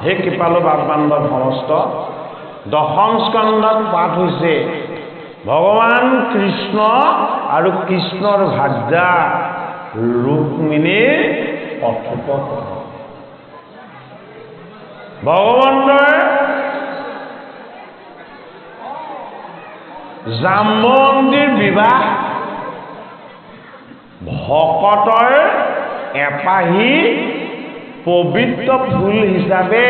হে কৃপালু বামবান্ধৱ সমস্ত দশম স্কন্ধত পাঠ হৈছে ভগৱান কৃষ্ণ আৰু কৃষ্ণৰ ভাৰ্যা ৰুক্মিণীৰ কথোপকথন। ভগৱন্তৰ জাম্বৱন্তীৰ বিবাহ ভকতৰ এপাহি পবিত্ৰ ফুল হিচাপে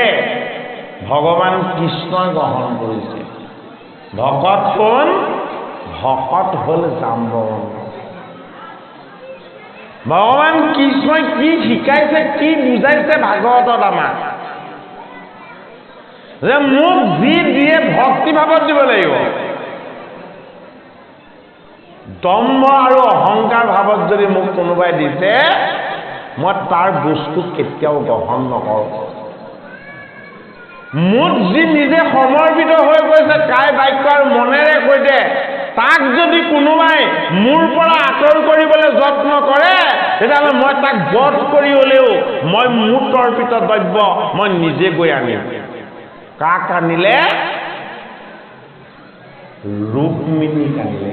ভগৱান কৃষ্ণই গ্ৰহণ কৰিছে। ভকত কোন? ভকত হ'ল জাম্বৱন্ত। ভগৱান কৃষ্ণই কি শিকাইছে, কি বুজাইছে ভাগৱতত আমাক, যে মোক যি দিয়ে ভক্তি ভাৱত দিব লাগিব। দম্ভ আৰু অহংকাৰ ভাৱত যদি মোক কোনোবাই দিছে, মই তাৰ বস্তু কেতিয়াও গ্ৰহণ নকৰোঁ। মোক যি নিজে সমৰ্পিত হৈ গৈছে কায় বাক্য আৰু মনেৰে কৈছে, তাক যদি কোনোবাই মোৰ পৰা আঁতৰ কৰিবলৈ যত্ন কৰে, তেতিয়াহ'লে মই তাক বধ কৰি হ'লেও মই মোৰ অৰ্পিত দ্ৰব্য মই নিজে গৈ আনিম। কাক আনিলে? ৰুক্মিণীক আনিলে।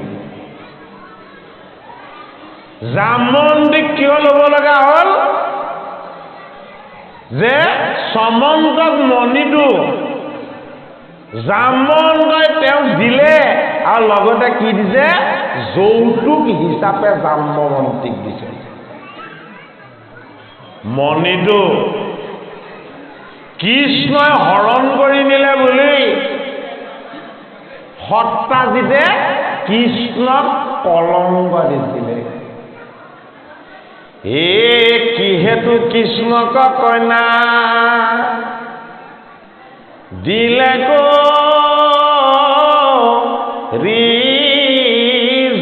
জাম্বৱন্তীক কিয় ল'ব লগা হ'ল? যে সমন্তক মণিটো জাম্বৱন্তই তেওঁক দিলে আৰু লগতে কি দিছে? যৌতুক হিচাপে জাম্বৱন্তীক দিছে। মণিটো কৃষ্ণই হৰণ কৰি নিলে বুলি সত্ৰাজিতে কৃষ্ণক কলংক দিছিলে। কিহেতু কৃষ্ণক কন্যা দিলে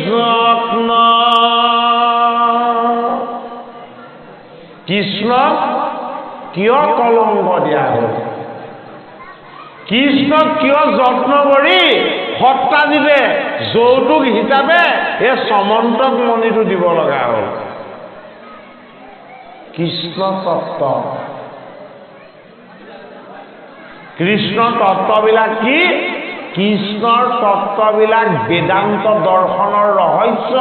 যত্ন। কৃষ্ণক কিয় কলংক দিয়া হ'ল? কৃষ্ণক কিয় যত্ন কৰি সত্ৰাজিতে যৌতুক হিচাপে এই সমন্তক মণিটো দিব লগা হ'ল? কৃষ্ণ তত্ত্ব, কৃষ্ণ তত্ত্ববিলাক কি? কৃষ্ণৰ তত্ত্ববিলাক বেদান্ত দৰ্শনৰ ৰহস্য।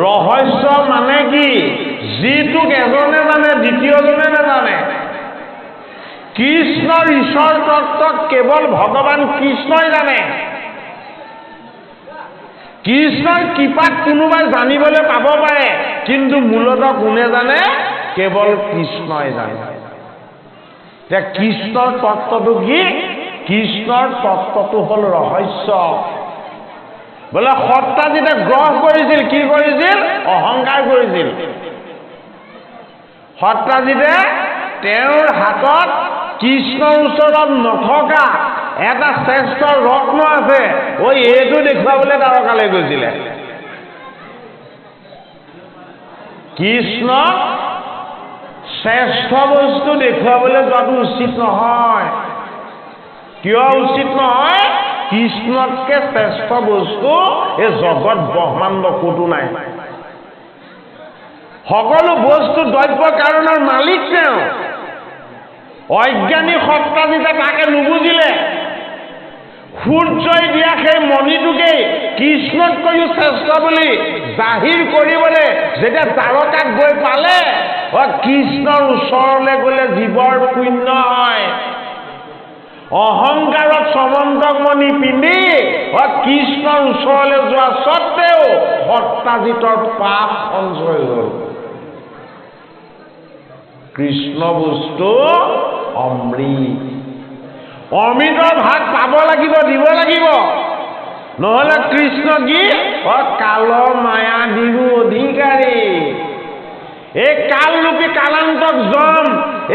ৰহস্য মানে কি? যিটোক এজনে জানে দ্বিতীয়জনে নাজানে। কৃষ্ণৰ ঈশ্বৰ তত্ত্ব কেৱল ভগৱান কৃষ্ণই জানে। কৃষ্ণৰ কৃপাত কোনোবাই জানিবলৈ পাব পাৰে, কিন্তু মূলতঃ কোনে জানে? কেৱল কৃষ্ণই জানে। এতিয়া কৃষ্ণৰ তত্ত্বটো কি? কৃষ্ণৰ তত্ত্বটো হ'ল ৰহস্য। বোলে সত্ৰাজিতে গ্ৰহ কৰিছিল, কি কৰিছিল? অহংকাৰ কৰিছিল। সত্ৰাজিতে তেওঁৰ হাতত কৃষ্ণৰ ওচৰত নথকা এটা শ্ৰেষ্ঠ ৰত্ন আছে, এইটো দেখুৱাবলৈ তাৰকালৈ গৈছিলে। কৃষ্ণ শ্ৰেষ্ঠ বস্তু দেখুৱাবলৈ যোৱাটো উচিত নহয়। কিয় উচিত নহয়? কৃষ্ণতকে শ্ৰেষ্ঠ বস্তু এই জগত ব্ৰহ্মাণ্ড ক'তো নাই। সকলো বস্তু দ্ৰব্য কাৰণৰ মালিক তেওঁ। অজ্ঞানী সত্ৰাজিতে তাকে নুবুজিলে। সূৰ্যই দিয়া সেই মণিটোকেই কৃষ্ণতকৈও শ্ৰেষ্ঠ বুলি জাহিৰ কৰিবলৈ যেতিয়া দ্বাৰকাত গৈ পালে, কৃষ্ণৰ ওচৰলৈ গ'লে জীৱৰ পুণ্য হয়। অহংকাৰত সমন্তক মণি পিন্ধি কৃষ্ণৰ ওচৰলৈ যোৱা স্বত্তেও সত্তাজিতৰ পাপ সঞ্চয় হ'ল। কৃষ্ণ বস্তু অমৃত, অমৃতৰ ভাগ পাব লাগিব, দিব লাগিব, নহলে কৃষ্ণ কি কালৰ মায়া দিৰো অধিকাৰী। এই কালৰূপী কালান্তক জম,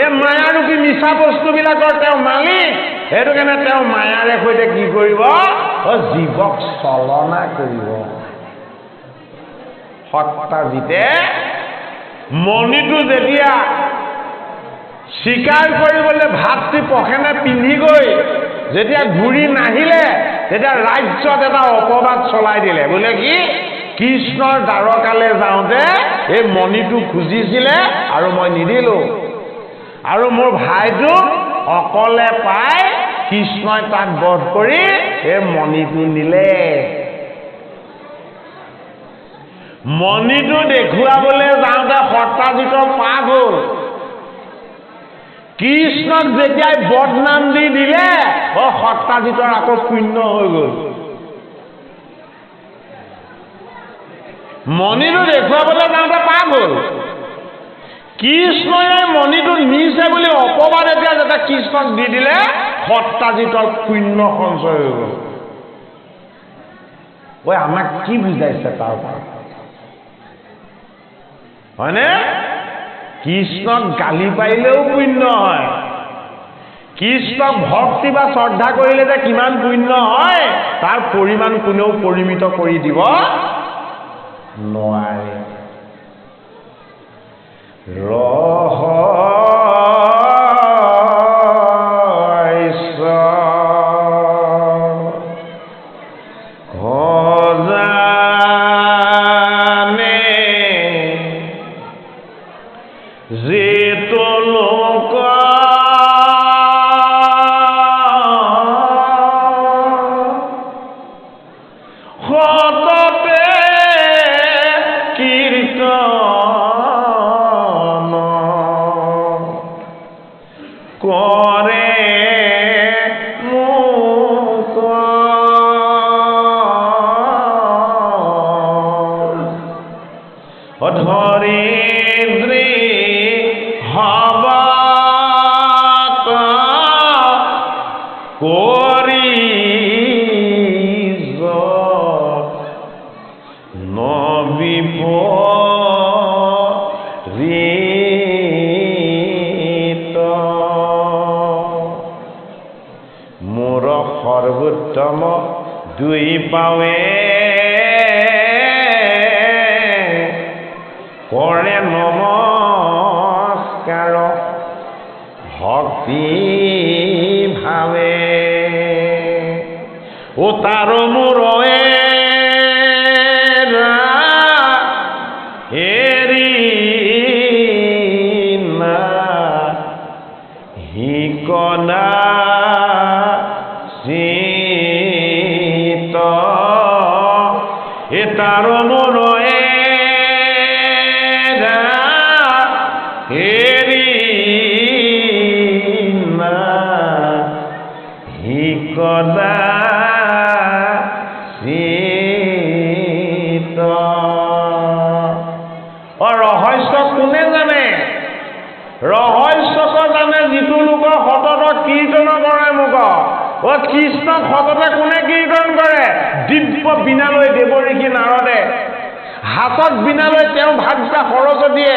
এই মায়াৰূপী মিছা বস্তুবিলাকৰ তেওঁ মালিক। সেইটো কাৰণে তেওঁ মায়াৰে সৈতে কি কৰিব, জীৱক চলনা কৰিব। সত্তাজিতে মণিটো যেতিয়া স্বীকাৰ কৰিবলৈ ভাতৃ পখেনে পিন্ধি গৈ যেতিয়া ঘূৰি নাহিলে, তেতিয়া ৰাজ্যত এটা অপবাদ চলাই দিলে। বোলে কি কৃষ্ণৰ দ্বাৰকালৈ যাওঁতে এই মণিটো খুজিছিলে আৰু মই নিদিলো, আৰু মোৰ ভাইটোক অকলে পাই কৃষ্ণই তাক বধ কৰি এই মণিটো নিলে। মণিটো দেখুৱাবলৈ যাওঁতে সত্তাজিতৰ পাপ হ'ল। কৃষ্ণক যেতিয়াই বদনাম দি দিলে, সত্তাজিতৰ আকৌ পুণ্য হৈ গ'ল। মণিটো দেখুৱাবলৈ যাওঁতে পাপ হ'ল। কৃষ্ণই মণিটো নিছে বুলি অপবাদ এতিয়া যেতিয়া কৃষ্ণক দি দিলে, সত্তাজিতৰ পুণ্য সঞ্চয় হৈ গ'ল। আমাক কি বুজাইছে তাৰ পৰা, হয়নে? কৃষ্ণক গালি পাৰিলেও পুণ্য হয়, কৃষ্ণক ভক্তি বা শ্ৰদ্ধা কৰিলে যে কিমান পুণ্য হয় তাৰ পৰিমাণ কোনেও পৰিমিত কৰি দিব নোৱাৰে। মোৰ সৰ্বোত্তম দুই পাৱে কৰে নমস্কাৰ ভক্তি ভাৱে, ও তাৰ মোৰ হেৰি না হিকনা চিত এ তাৰ মোৰ হেৰি না হিকনা চিত। ৰহস্য কোনে জানে? ৰহস্যক জানে যিটো লোকৰ সতত কীৰ্তন কৰে মোক। কৃষ্ণক সততে কোনে কীৰ্তন কৰে? দিব্য বীণালৈ দেৱঋষি নাৰদে, হাতত বীণালৈ তেওঁ ভাগিতা সৰস্বতীয়ে,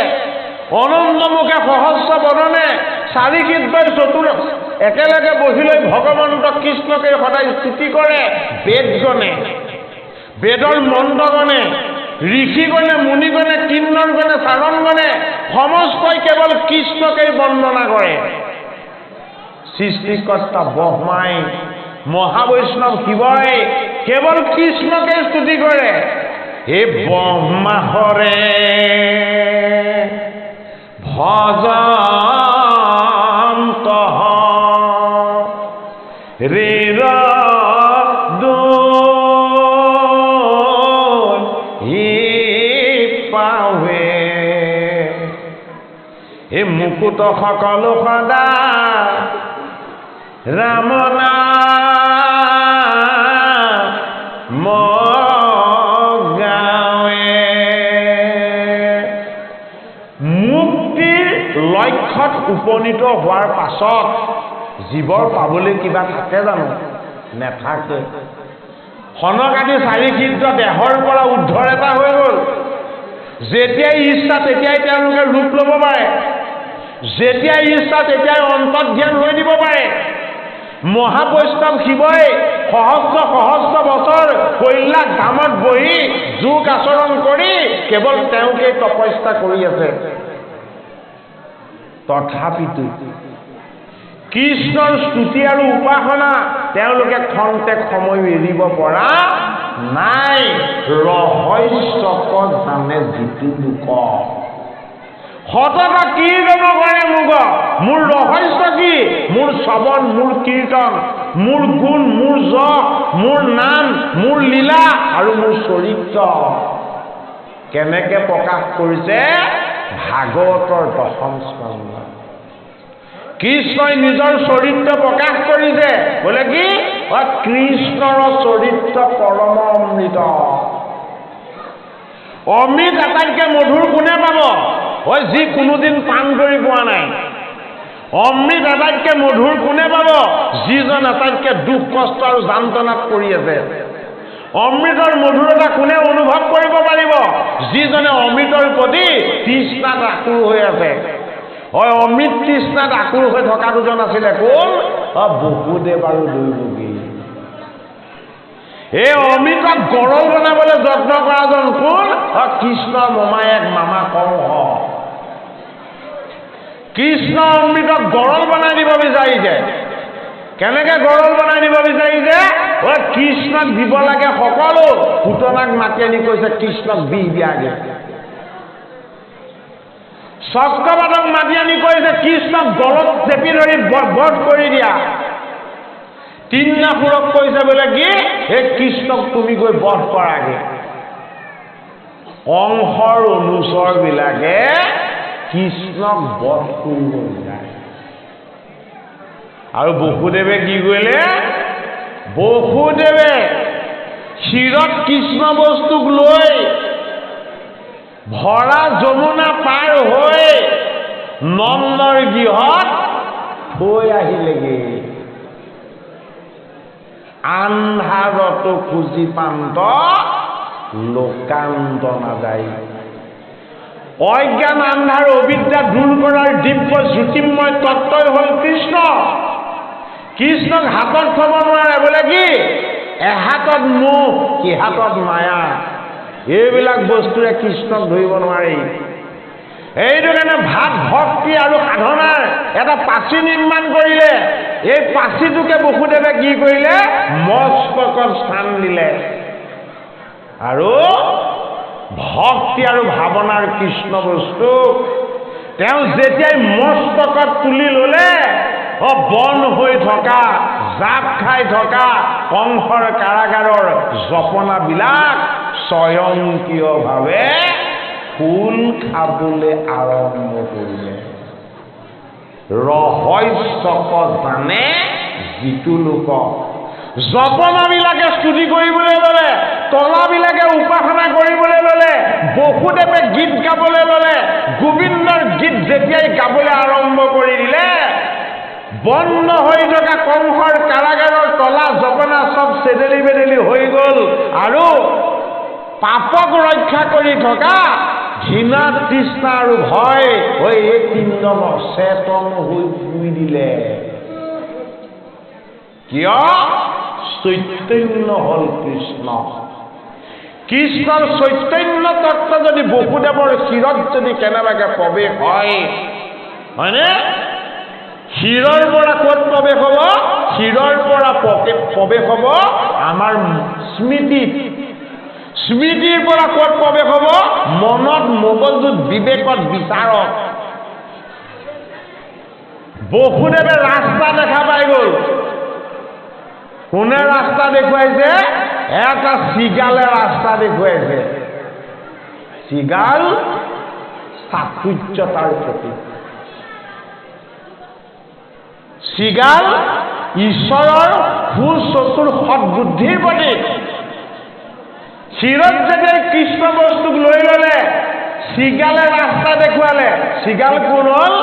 অনন্দমুখে সহস্ৰ বদনে চাৰি কীৰ্তন চতুৰ একেলগে বহি লৈ ভগৱন্ত কৃষ্ণকে সদায় স্তুতি কৰে। বেদগণে, বেদৰ মন্ত্ৰগণে, ঋষিগণে, মুনিগণে, কিন্নৰগণে, চাৰণগণে সমস্তই কেৱল কৃষ্ণকেই বন্দনা কৰে। সৃষ্টিকৰ্তা ব্ৰহ্মাই, মহাবৈষ্ণৱ শিৱই কেৱল কৃষ্ণকে স্তুতি কৰে। এই ব্ৰহ্মাহৰে ভজন্ত ৰেৰ পাৱে এই মুকুট সকলো সদা ৰাম নাম উপনীত হোৱাৰ পাছত জীৱৰ পাবলৈ কিবা থাকে জানো? নেথাকে। সনকাদি চাৰি সিদ্ধ দেহৰ পৰা উদ্ধৰ এটা হৈ গ'ল। যেতিয়াই ইচ্ছা তেতিয়াই তেওঁলোকে ৰূপ ল'ব পাৰে, যেতিয়াই ইচ্ছা তেতিয়াই অন্তৰ্ধান হৈ দিব পাৰে। মহাবৈষ্ণৱ শিৱই সহস্ৰ সহস্ৰ বছৰ কৈলাশ ধামত বহি যোগ আচৰণ কৰি কেৱল তেওঁকে তপস্যা কৰি আছে। তথাপিতো কৃষ্ণৰ স্তুতি আৰু উপাসনা তেওঁলোকে খন্তেক সময় এৰিব পৰা নাই। ৰহস্যক জানে যিটো লোক। শতক কীৰ্তন কৰে মোক, মোৰ ৰহস্য কি? মোৰ শ্ৰৱণ, মোৰ কীৰ্তন, মোৰ গুণ, মোৰ যশ, মোৰ নাম, মোৰ লীলা আৰু মোৰ চৰিত্ৰ। কেনেকে প্ৰকাশ কৰিছে? ভাগৱতৰ দশম স্কন্ধ। কৃষ্ণই নিজৰ চৰিত্ৰ প্ৰকাশ কৰিছে। বোলে কি? কৃষ্ণৰ চৰিত্ৰ পৰম অমৃত। অমৃত আটাইতকৈ মধুৰ কোনে পাব? যি কোনোদিন পান কৰি পোৱা নাই। অমৃত আটাইতকৈ মধুৰ কোনে পাব? যিজন আটাইতকৈ দুখ কষ্ট আৰু যান্ত্ৰণাত পৰি আছে। অমৃতৰ মধুৰতা কোনে অনুভৱ কৰিব পাৰিব? যিজনে অমৃতৰ প্ৰতি তৃষ্ণাত আকুল হৈ আছে। অমৃত তৃষ্ণাত আকুল হৈ থকা দুজন আছিলে কোন? বসুদেৱ আৰু দৈৱকী। এই অমৃতক গৰল বনাবলৈ যত্ন কৰাজন কোন? কৃষ্ণ মোমায়েক মামা কংস। কৃষ্ণ অমৃতক গৰল বনাই দিব বিচাৰিছে। কেনেকে গৰল বনাই দিব বিচাৰিছে? কৃষ্ণক দিব লাগে সকলো। পুতনাক মাতি আনি কৈছে কৃষ্ণক বিহ দিয়াগে। চক্ৰবাদক মাতি আনি কৈছে কৃষ্ণক গলত চেপি ধৰি বধ কৰি দিয়া। তিনিনাথুৰক কৈছে বোলে কি? এই কৃষ্ণক তুমি গৈ বধ কৰাগে। কংসৰ অনুচৰ বিলাকে কৃষ্ণক বধ কৰিব বিচাৰে। আৰু বসুদেৱে কি কৰিলে? বসুদেৱে ক্ষীৰত কৃষ্ণ বস্তুক লৈ ভৰা যমুনা পাৰ হৈ নন্দৰ গৃহত থৈ আহিলেগে। আন্ধাৰতো খুজি পান্ত লোকান্ত নাযায়। অজ্ঞান আন্ধাৰ অবিদ্যা দূৰ কৰাৰ দিব্য জ্যোতিৰ্ময় তত্ত্বই হ'ল কৃষ্ণ। কৃষ্ণক হাতত থব নোৱাৰে। বোলে কি? এহাতত মোহ, সিহাতত মায়া। এইবিলাক বস্তুৰে কৃষ্ণক ধৰিব নোৱাৰি। এইটো কাৰণে ভাৱ ভক্তি আৰু সাধনাৰ এটা পাচি নিৰ্মাণ কৰিলে। এই পাচিটোকে বসুদেৱে কি কৰিলে? মস্তকত স্থান দিলে। আৰু ভক্তি আৰু ভাৱনাৰ কৃষ্ণ বস্তু তেওঁ যেতিয়াই মস্তকত তুলি ললে, বন হৈ থকা, জাপ খাই থকা কংসৰ কাৰাগাৰৰ জপনাবিলাক স্বয়ংক্ৰিয়ভাৱে ফুল খাবলৈ আৰম্ভ কৰিলে। ৰহস্যক জানে যিটো লোক। জপনাবিলাকে স্তুতি কৰিবলৈ ললে, তলাবিলাকে উপাসনা কৰিবলৈ ললে, বসুদেৱে গীত গাবলৈ ললে। গোবিন্দৰ গীত যেতিয়াই গাবলৈ আৰম্ভ কৰি দিলে, বন্ধ হৈ থকা কংসৰ কাৰাগাৰৰ তলা জপনা চব চেদেলি বেদেলি হৈ গল। আৰু পাপক ৰক্ষা কৰি থকা ঘৃণা, তৃষ্ণা আৰু ভয় হৈ এই তিনিজন অচেতন হৈ শুই দিলে। কিয়? চৈতন্য হল কৃষ্ণ। কৃষ্ণৰ চৈতন্য তত্ত্ব যদি বসুদেৱৰ শিৰত যদি কেনেবাকে প্ৰৱেশ হয়, হয়নে? শিৰৰ পৰা ক'ত প্ৰৱেশ হ'ব? শিৰৰ পৰা প্ৰৱেশ হ'ব আমাৰ স্মৃতিত। স্মৃতিৰ পৰা ক'ত প্ৰৱেশ হ'ব? মনত, মগজুত, বিবেকত, বিচাৰত। বসুদেৱে ৰাস্তা দেখা পাই গ'ল। কোনে ৰাস্তা দেখুৱাইছে? এটা চিগালে ৰাস্তা দেখুৱাইছে। চিগাল চাতুৰ্যতাৰ প্ৰতীক। চিগাল ঈশ্বৰৰ সুচতুৰ সৎবুদ্ধিৰ প্ৰতীক। শিৰত যেতিয়া কৃষ্ণ বস্তুক লৈ ললে, চিগালে ৰাস্তা দেখুৱালে। চিগাল কোন হল?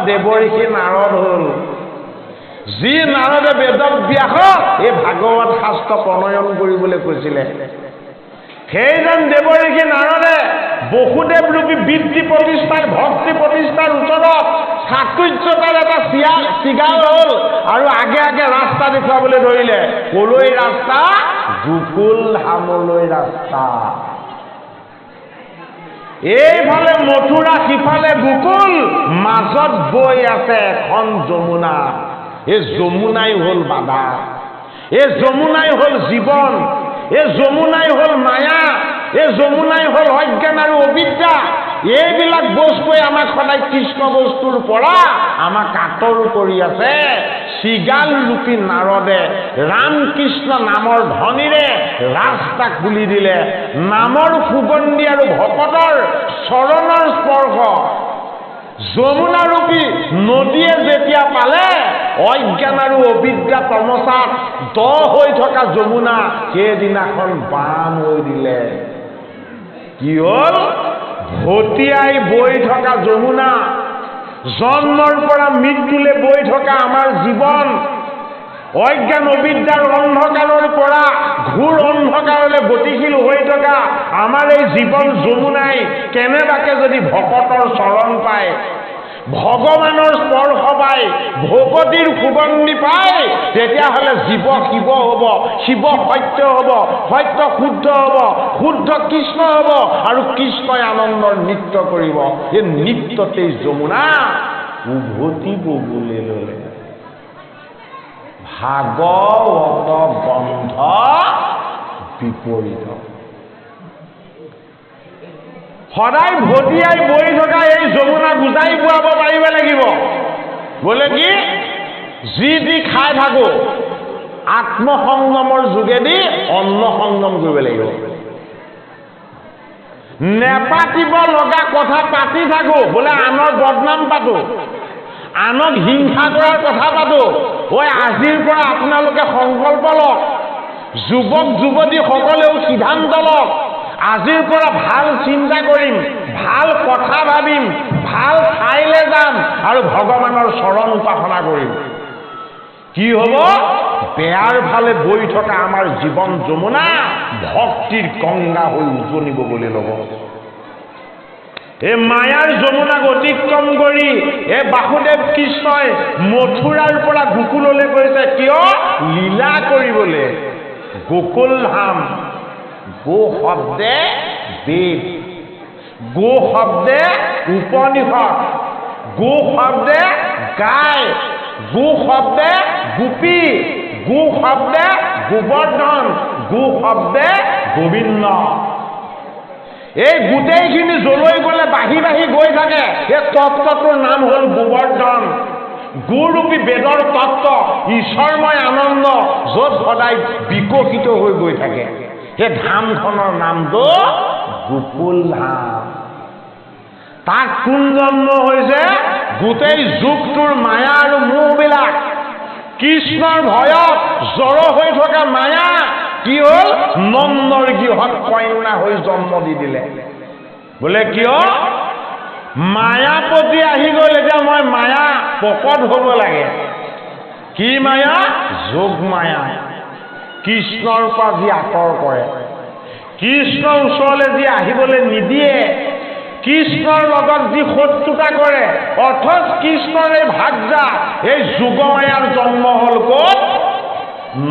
দেৱঋষি নাৰদ হ'ল। যি নাৰদে বেদব্যাসক এই ভাগৱত শাস্ত্ৰ প্ৰণয়ন কৰিবলৈ কৈছিলে, সেইজন দেৱঋষি নাৰদে বসুদেৱ ৰূপী বৃত্তি প্ৰতিষ্ঠাৰ ভক্তি প্ৰতিষ্ঠাৰ ওচৰত চাতুৰ্যতাৰ এটা চিগাল হ'ল আৰু আগে আগে ৰাস্তা দেখুৱাবলৈ ধৰিলে। কলৈ ৰাস্তা? গোকুল ধামলৈ ৰাস্তা। এইফালে মথুৰা, সিফালে গোকুল, মাজত বৈ আছে এখন যমুনা। এই যমুনাই হ'ল বাধা, এই যমুনাই হ'ল জীৱন, এই যমুনাই হ'ল মায়া, এই যমুনাই হ'ল অজ্ঞান আৰু অবিদ্যা। এইবিলাক বস্তুৱে আমাক সদায় কৃষ্ণ বস্তুৰ পৰা আমাক আঁতৰ কৰি আছে। চিগাল ৰূপী নাৰদে ৰামকৃষ্ণ নামৰ ধ্বনিৰে ৰাস্তা খুলি দিলে। নামৰ সুগন্ধি আৰু ভকতৰ চৰণৰ স্পৰ্শ যমুনা ৰূপী নদীয়ে যেতিয়া পালে, অজ্ঞান আৰু অবিদ্যা তমসাত দ হৈ থকা যমুনা সেইদিনাখন বান হৈ দিলে। কি হ'ল? ভটিয়াই বৈ থকা যমুনা, জন্মৰ পৰা মৃত্যুলৈ বৈ থকা আমাৰ জীৱন, অজ্ঞান অবিদ্যাৰ অন্ধকাৰৰ পৰা ঘোৰ অন্ধকাৰলৈ গতিশীল হৈ থকা আমাৰ এই জীৱন যমুনাই কেনেবাকে যদি ভকতৰ চৰণ পায়, ভগৱানৰ স্পৰ্শ পায়, ভকতিৰ সুগন্ধি পায়, তেতিয়াহ'লে জীৱ শিৱ হ'ব, শিৱ সত্য হ'ব, সত্য শুদ্ধ হ'ব, শুদ্ধ কৃষ্ণ হ'ব আৰু কৃষ্ণই আনন্দৰ নৃত্য কৰিব। এই নৃত্যতেই যমুনা উভতিব বুলি ল'লে। ভাগৱত গ্ৰন্থ বিপৰীত। সদায় ভটিয়াই বৈ থকা এই যমুনা বুজাই পোৱাব পাৰিব লাগিব। বোলে কি? যি দি খাই থাকো, আত্মসংযমৰ যোগেদি অন্ন সংযম কৰিব লাগিব। নেপাতিব লগা কথা পাতি থাকো, বোলে আনৰ বদনাম পাতো, আনক হিংসা কৰাৰ কথা পাতো। ঐ আজিৰ পৰা আপোনালোকে সংকল্প লওক, যুৱক যুৱতীসকলেও সিদ্ধান্ত লওক, আজিৰ পৰা ভাল চিন্তা কৰিম, ভাল কথা ভাবিম, ভাল ঠাইলৈ যাম আৰু ভগৱানৰ চৰণ উপাসনা কৰিম। কি হ'ব? বেয়াৰ ফালে বৈ থকা আমাৰ জীৱন যমুনা ভক্তিৰ গংগা হৈ উজনিব বুলি ল'ব। এই মায়াৰ যমুনাক অতিক্ৰম কৰি এই বাসুদেৱ কৃষ্ণই মথুৰাৰ পৰা গোকুললৈ গৈছে। কিয়? লীলা কৰিবলৈ। গোকুল ধাম, গো শব্দে বেদ, গো শব্দে উপনিষদ, গো শব্দে গাই, গো শব্দে গোপী, গো শব্দে গোবৰ্ধন, গো শব্দে গোবিন্দ। এই গোটেইখিনি জলৈ গ'লে বাঢ়ি বাঢ়ি গৈ থাকে। এই তত্ত্বটোৰ নাম হ'ল গোবৰ্ধন। গুৰূপী বেদৰ তত্ত্ব, ঈশ্বৰময় আনন্দ, য'ত সদায় বিকশিত হৈ গৈ থাকে। সেই ধামখনৰ নামটো গোকুল ধাম। তাত কোন জন্ম হৈছে? গোটেই যুগটোৰ মায়া আৰু মোহবিলাক, কৃষ্ণৰ ভয়ত জড় হৈ থকা মায়া কি হ'ল? নন্দৰ গৃহত কন্যা হৈ জন্ম দি দিলে। বোলে কিয়? মায়াপতি আহি গ'ল। এতিয়া মই মায়া পকত হ'ব লাগে। কি মায়া? যোগ মায়া। কৃষ্ণৰ পৰা যি আঁতৰ কৰে, কৃষ্ণৰ ওচৰলৈ যি আহিবলৈ নিদিয়ে, কৃষ্ণৰ লগত যি শত্ৰুতা কৰে, অথচ কৃষ্ণৰ এই ভাৰ্যা, এই যোগমায়াৰ জন্ম হ'ল ক'ত?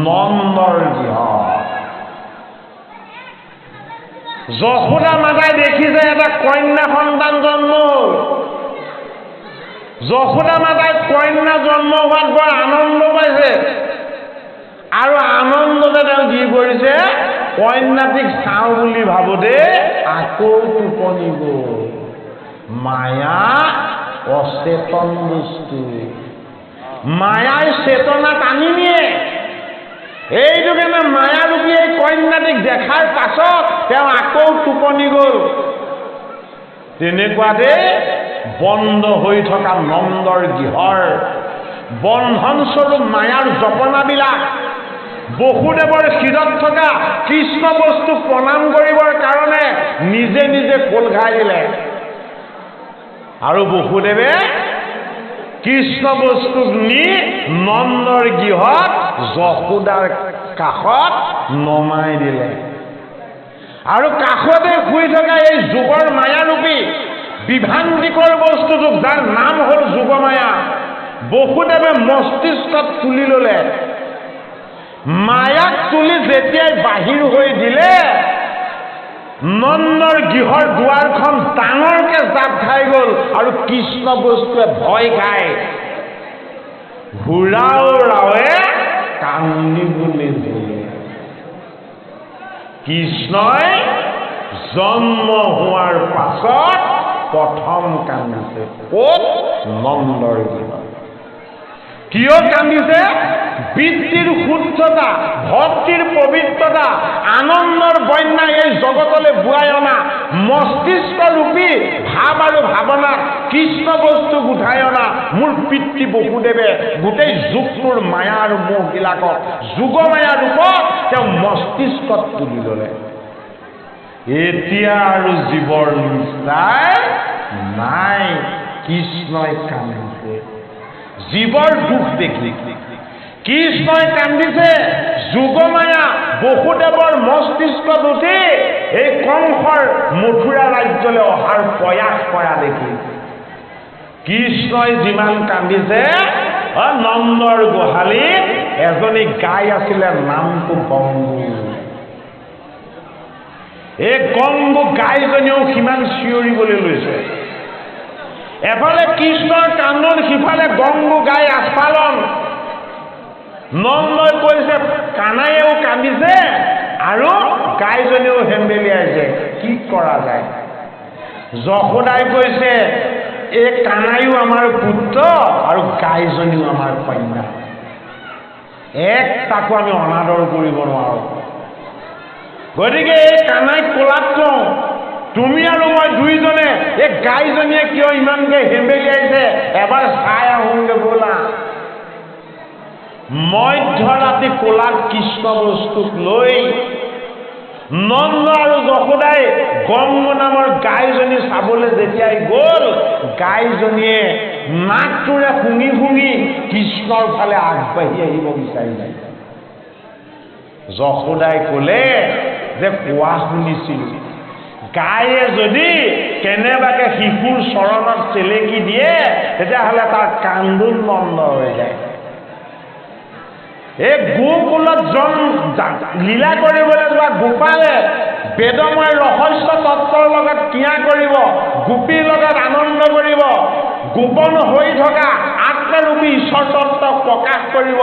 নন্দৰ গৃহত। যশোদা মাতাই দেখিছে এটা কন্যা সন্তান জন্ম হ'ল। যশোদা মাতাই কন্যা জন্ম হোৱাত বৰ আনন্দ পাইছে আৰু আনন্দতে তেওঁ কি কৰিছে? কন্যাটিক চাওঁ বুলি ভাবোতে আকৌ টোপনি গ'ল। মায়া অচেতন বস্তু, মায়াই চেতনা টানি নিয়ে। এইটো কাৰণে মায়াৰূপী এই কন্যাটিক দেখাৰ পাছত তেওঁ আকৌ টোপনি গ'ল। তেনেকুৱাতে বন্ধ হৈ থকা নন্দৰ গৃহৰ বন্ধনস্বৰূপ মায়াৰ জপনাবিলাক বসুদেৱৰ শিৰত থকা কৃষ্ণ বস্তু প্ৰণাম কৰিবৰ কাৰণে নিজে নিজে খোল খাই দিলে। আৰু বসুদেৱে কৃষ্ণ বস্তুক নি নন্দৰ গৃহত যশোদাৰ কাষত নমাই দিলে আৰু কাষতে শুই থকা এই যুগৰ মায়াৰূপী বিভ্ৰান্তিকৰ বস্তুটোক যাৰ নাম হ'ল যুগমায়া বসুদেৱে মস্তিষ্কত তুলি ল'লে। মায়াক তুলি যেতিয়াই বাহিৰ হৈ দিলে নন্দৰ গৃহৰ দুৱাৰখন ডাঙৰকে জাপ খাই গ'ল আৰু কৃষ্ণ বস্তুৱে ভয় খাই ঘোঁৰাও ৰাৱে কান্দিবলৈ ধৰিলে। কৃষ্ণই জন্ম হোৱাৰ পাছত প্ৰথম কান্দিছে ক'ত? নন্দৰ গৃহত। কিয় কান্দিছে? বৃত্তিৰ শুদ্ধতা, ভক্তিৰ পবিত্ৰতা, আনন্দৰ বন্যা এই জগতলৈ বুৱাই অনা মস্তিষ্ক ৰূপী ভাৱ আৰু ভাৱনা কৃষ্ণ বস্তুক উঠাই অনা মোৰ পিতৃ বসুদেৱে গোটেই যুগটোৰ মায়া আৰু মোহবিলাকক যুগমায়া ৰূপত তেওঁ মস্তিষ্কত তুলি ল'লে। এতিয়া আৰু জীৱৰ নিষ্ঠাই নাই। কৃষ্ণই কান্দিছে জীৱৰ দুখ দেখি, কৃষ্ণই কান্দিছে যুগমায়া বসুদেৱৰ মস্তিষ্কত উঠি এই কংসৰ মথুৰা ৰাজ্যলৈ অহাৰ প্ৰয়াস কৰা দেখি। কৃষ্ণই যিমান কান্দিছে নন্দৰ গোহালিত এজনী গাই আছিলে, নামটো গংগু। এই গংগু গাইজনীও সিমান চিঞৰিবলৈ লৈছে। এফালে কৃষ্ণৰ কান্দোন, সিফালে গংগু গাই আস্ফালন। নন্দই কৈছে, কানাইয়েও কান্দিছে আৰু গাইজনীও হেম্বেলিয়াইছে, কি কৰা যায়? যশোদাই কৈছে, এই কানাইও আমাৰ পুত্ৰ আৰু গাইজনীও আমাৰ কন্যা, তাকো আমি অনাদৰ কৰিব নোৱাৰো। গতিকে এই কানাইক কোলাত লওঁ, তুমি আৰু মই দুইজনে এই গাইজনীয়ে কিয় ইমানকে হেম্বেলিয়াইছে এবাৰ চাই আহোঁগে ব'লা। মধ্যৰাতি কোলাত কৃষ্ণ বস্তুক লৈ নন্দ আৰু যশোদাই গংগু নামৰ গাইজনী চাবলৈ যেতিয়াই গ'ল, গাইজনীয়ে নাকটোৰে শুঙি শুঙি কৃষ্ণৰ ফালে আগবাঢ়ি আহিব বিচাৰিলে। যশোদাই ক'লে যে কোৱা শুনিছিলোঁ, গায়ে যদি কেনেবাকে শিশুৰ চৰণত চেলেকি দিয়ে তেতিয়াহ'লে তাৰ কান্দোন বন্ধ হৈ যায়। এই গোকুলত লীলা কৰিবলৈ যোৱা গোপালে বেদময় ৰহস্য তত্বৰ লগত ক্ৰিয়া কৰিব, গোপীৰ লগত আনন্দ কৰিব, গোপন হৈ থকা আত্মৰূপী ঈশ্বৰ তত্ত্বক প্ৰকাশ কৰিব।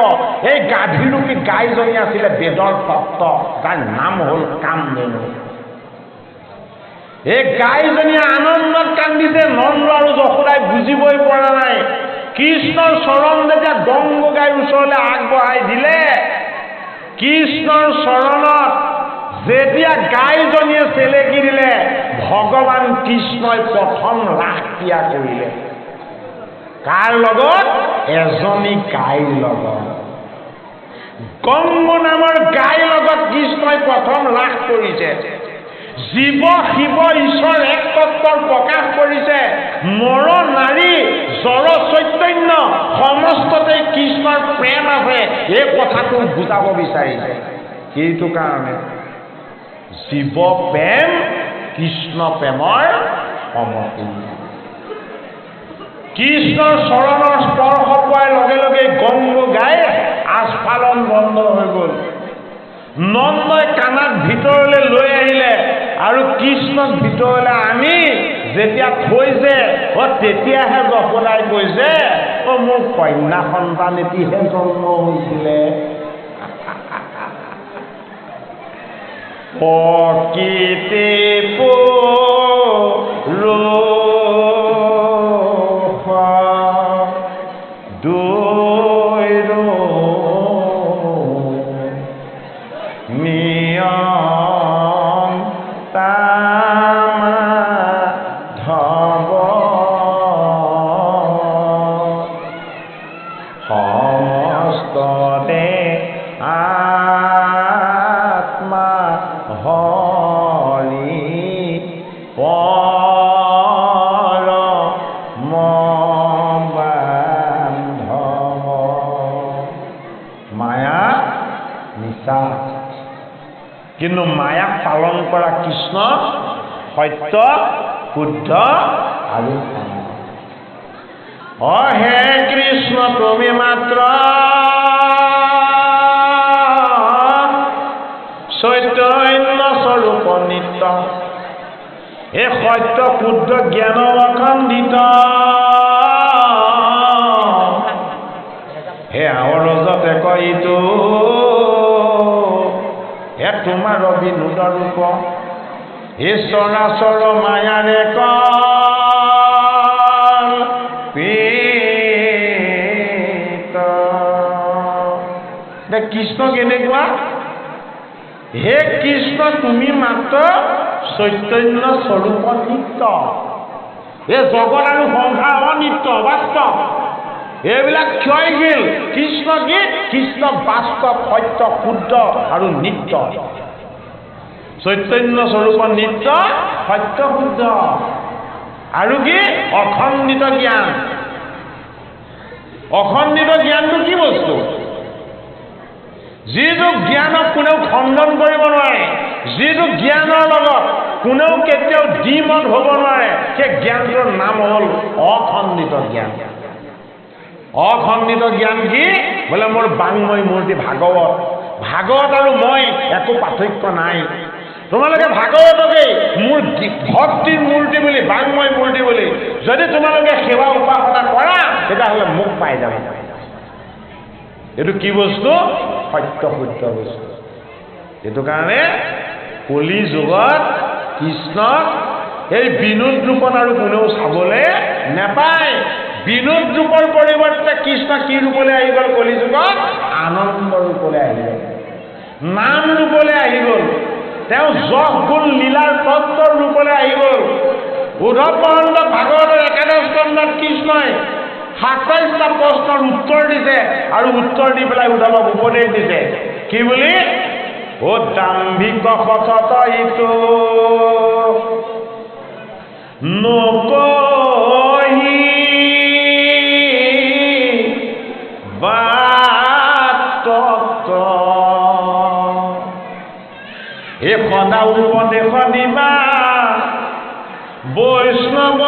এই গাভীৰূপী গাইজনী আছিলে বেদৰ তত্ত্ব, যাৰ নাম হ'ল কামধেনু। এই গাইজনীয়ে আনন্দত কান্দিছে। নন্দ আৰু যশোদাই বুজিবই পৰা নাই। কৃষ্ণৰ চৰণ যেতিয়া গংগু গাইৰ ওচৰলৈ আগবঢ়াই দিলে, কৃষ্ণৰ চৰণত যেতিয়া গাইজনীয়ে চেলেকি দিলে, ভগৱান কৃষ্ণই প্ৰথম ৰাস ক্ৰিয়া কৰিলে। কাৰ লগত? এজনী গাইৰ লগত। গংগু নামৰ গাইৰ লগত কৃষ্ণই প্ৰথম ৰাস কৰিছে। জীৱ শিৱ ঈশ্বৰ এক তত্ত্বৰ প্ৰকাশ কৰিছে। নৰ নাৰী জড় চৈতন্য সমস্ততে কৃষ্ণৰ প্ৰেম আছে, এই কথাটো বুজাব বিচাৰিছে। সেইটো কাৰণে জীৱ প্ৰেম কৃষ্ণ প্ৰেমৰ সমতুল্য। কৃষ্ণৰ চৰণৰ স্পৰ্শ পোৱাৰ লগে লগে গংগু গাই আস্ফালন বন্ধ হৈ গ'ল। নন্দই কাণাক ভিতৰলৈ লৈ আহিলে আৰু কৃষ্ণক ভিতৰলৈ আনি যেতিয়া থৈছে, তেতিয়াহে যশোদাই কৈছে, মোৰ কন্যা সন্তান এটিহে জন্ম হৈছিলে। প্ৰকৃতি কিন্তু মায়াক পালন কৰা কৃষ্ণ সত্য শুদ্ধ আৰু অ হে কৃষ্ণ তুমি মাত্ৰ চৈতন্য স্বৰূপ নিত্য এই সত্য শুদ্ধ জ্ঞান অখণ্ডিত হে আৱৰজতে কইতো হে তোমাৰ বিনোদ ৰূপ হে চৰাচৰ মায়াৰে কল্পিত কৃষ্ণ কেনেকুৱা হে কৃষ্ণ তুমি মাত্ৰ চৈতন্য স্বৰূপ নিত্য এই জগত আৰু সংসাৰ অনিত্য বাস্তৱ এইবিলাক ক্ষয়শীল কৃষ্ণ কি কৃষ্ণ বাস্তৱ সত্য শুদ্ধ আৰু নিত্য চৈতন্য স্বৰূপ নিত্য সত্য শুদ্ধ আৰু কি অখণ্ডিত জ্ঞান অখণ্ডিত জ্ঞানটো কি বস্তু যিটো জ্ঞানক কোনেও খণ্ডন কৰিব নোৱাৰে যিটো জ্ঞানৰ লগত কোনেও কেতিয়াও দ্বিমত হ'ব নোৱাৰে সেই জ্ঞানটোৰ নাম হ'ল অখণ্ডিত জ্ঞান অখণ্ডিত জ্ঞান কি বোলে মোৰ বাংময় মূৰ্তি ভাগৱত ভাগৱত আৰু মই একো পাৰ্থক্য নাই তোমালোকে ভাগৱতকেই মোৰ ভক্তিৰ মূৰ্তি বুলি বাংময় মূৰ্তি বুলি যদি তোমালোকে সেৱা উপাসনা কৰা তেতিয়াহ'লে মোক পাই যাবা এইটো কি বস্তু সত্য শুদ্ধ বস্তু এইটো কাৰণে কলি যুগত কৃষ্ণক এই বিনোদ ৰূপত আৰু কোনেও চাবলৈ নেপায় বিনোদ ৰূপৰ পৰিৱৰ্তে কৃষ্ণ কি ৰূপলৈ আহি গ'ল কলি যুগত আনন্দ ৰূপলৈ আহি গ'ল নাম ৰূপলৈ আহি গ'ল তেওঁ যশ গুণ লীলাৰ তত্ত্বৰ ৰূপলৈ আহি গ'ল উদ্ধৱ মহন্ত ভাগৱতৰ একাদশ স্কন্ধত কৃষ্ণই ২৭টা প্ৰশ্নৰ উত্তৰ দিছে আৰু উত্তৰ দি পেলাই উদ্ধৱক উপদেশ দিছে কি বুলি ও দাম্ভিক সতত ইটো নকহি বাতত এই সদা উপদেশ দিবা বৈষ্ণৱ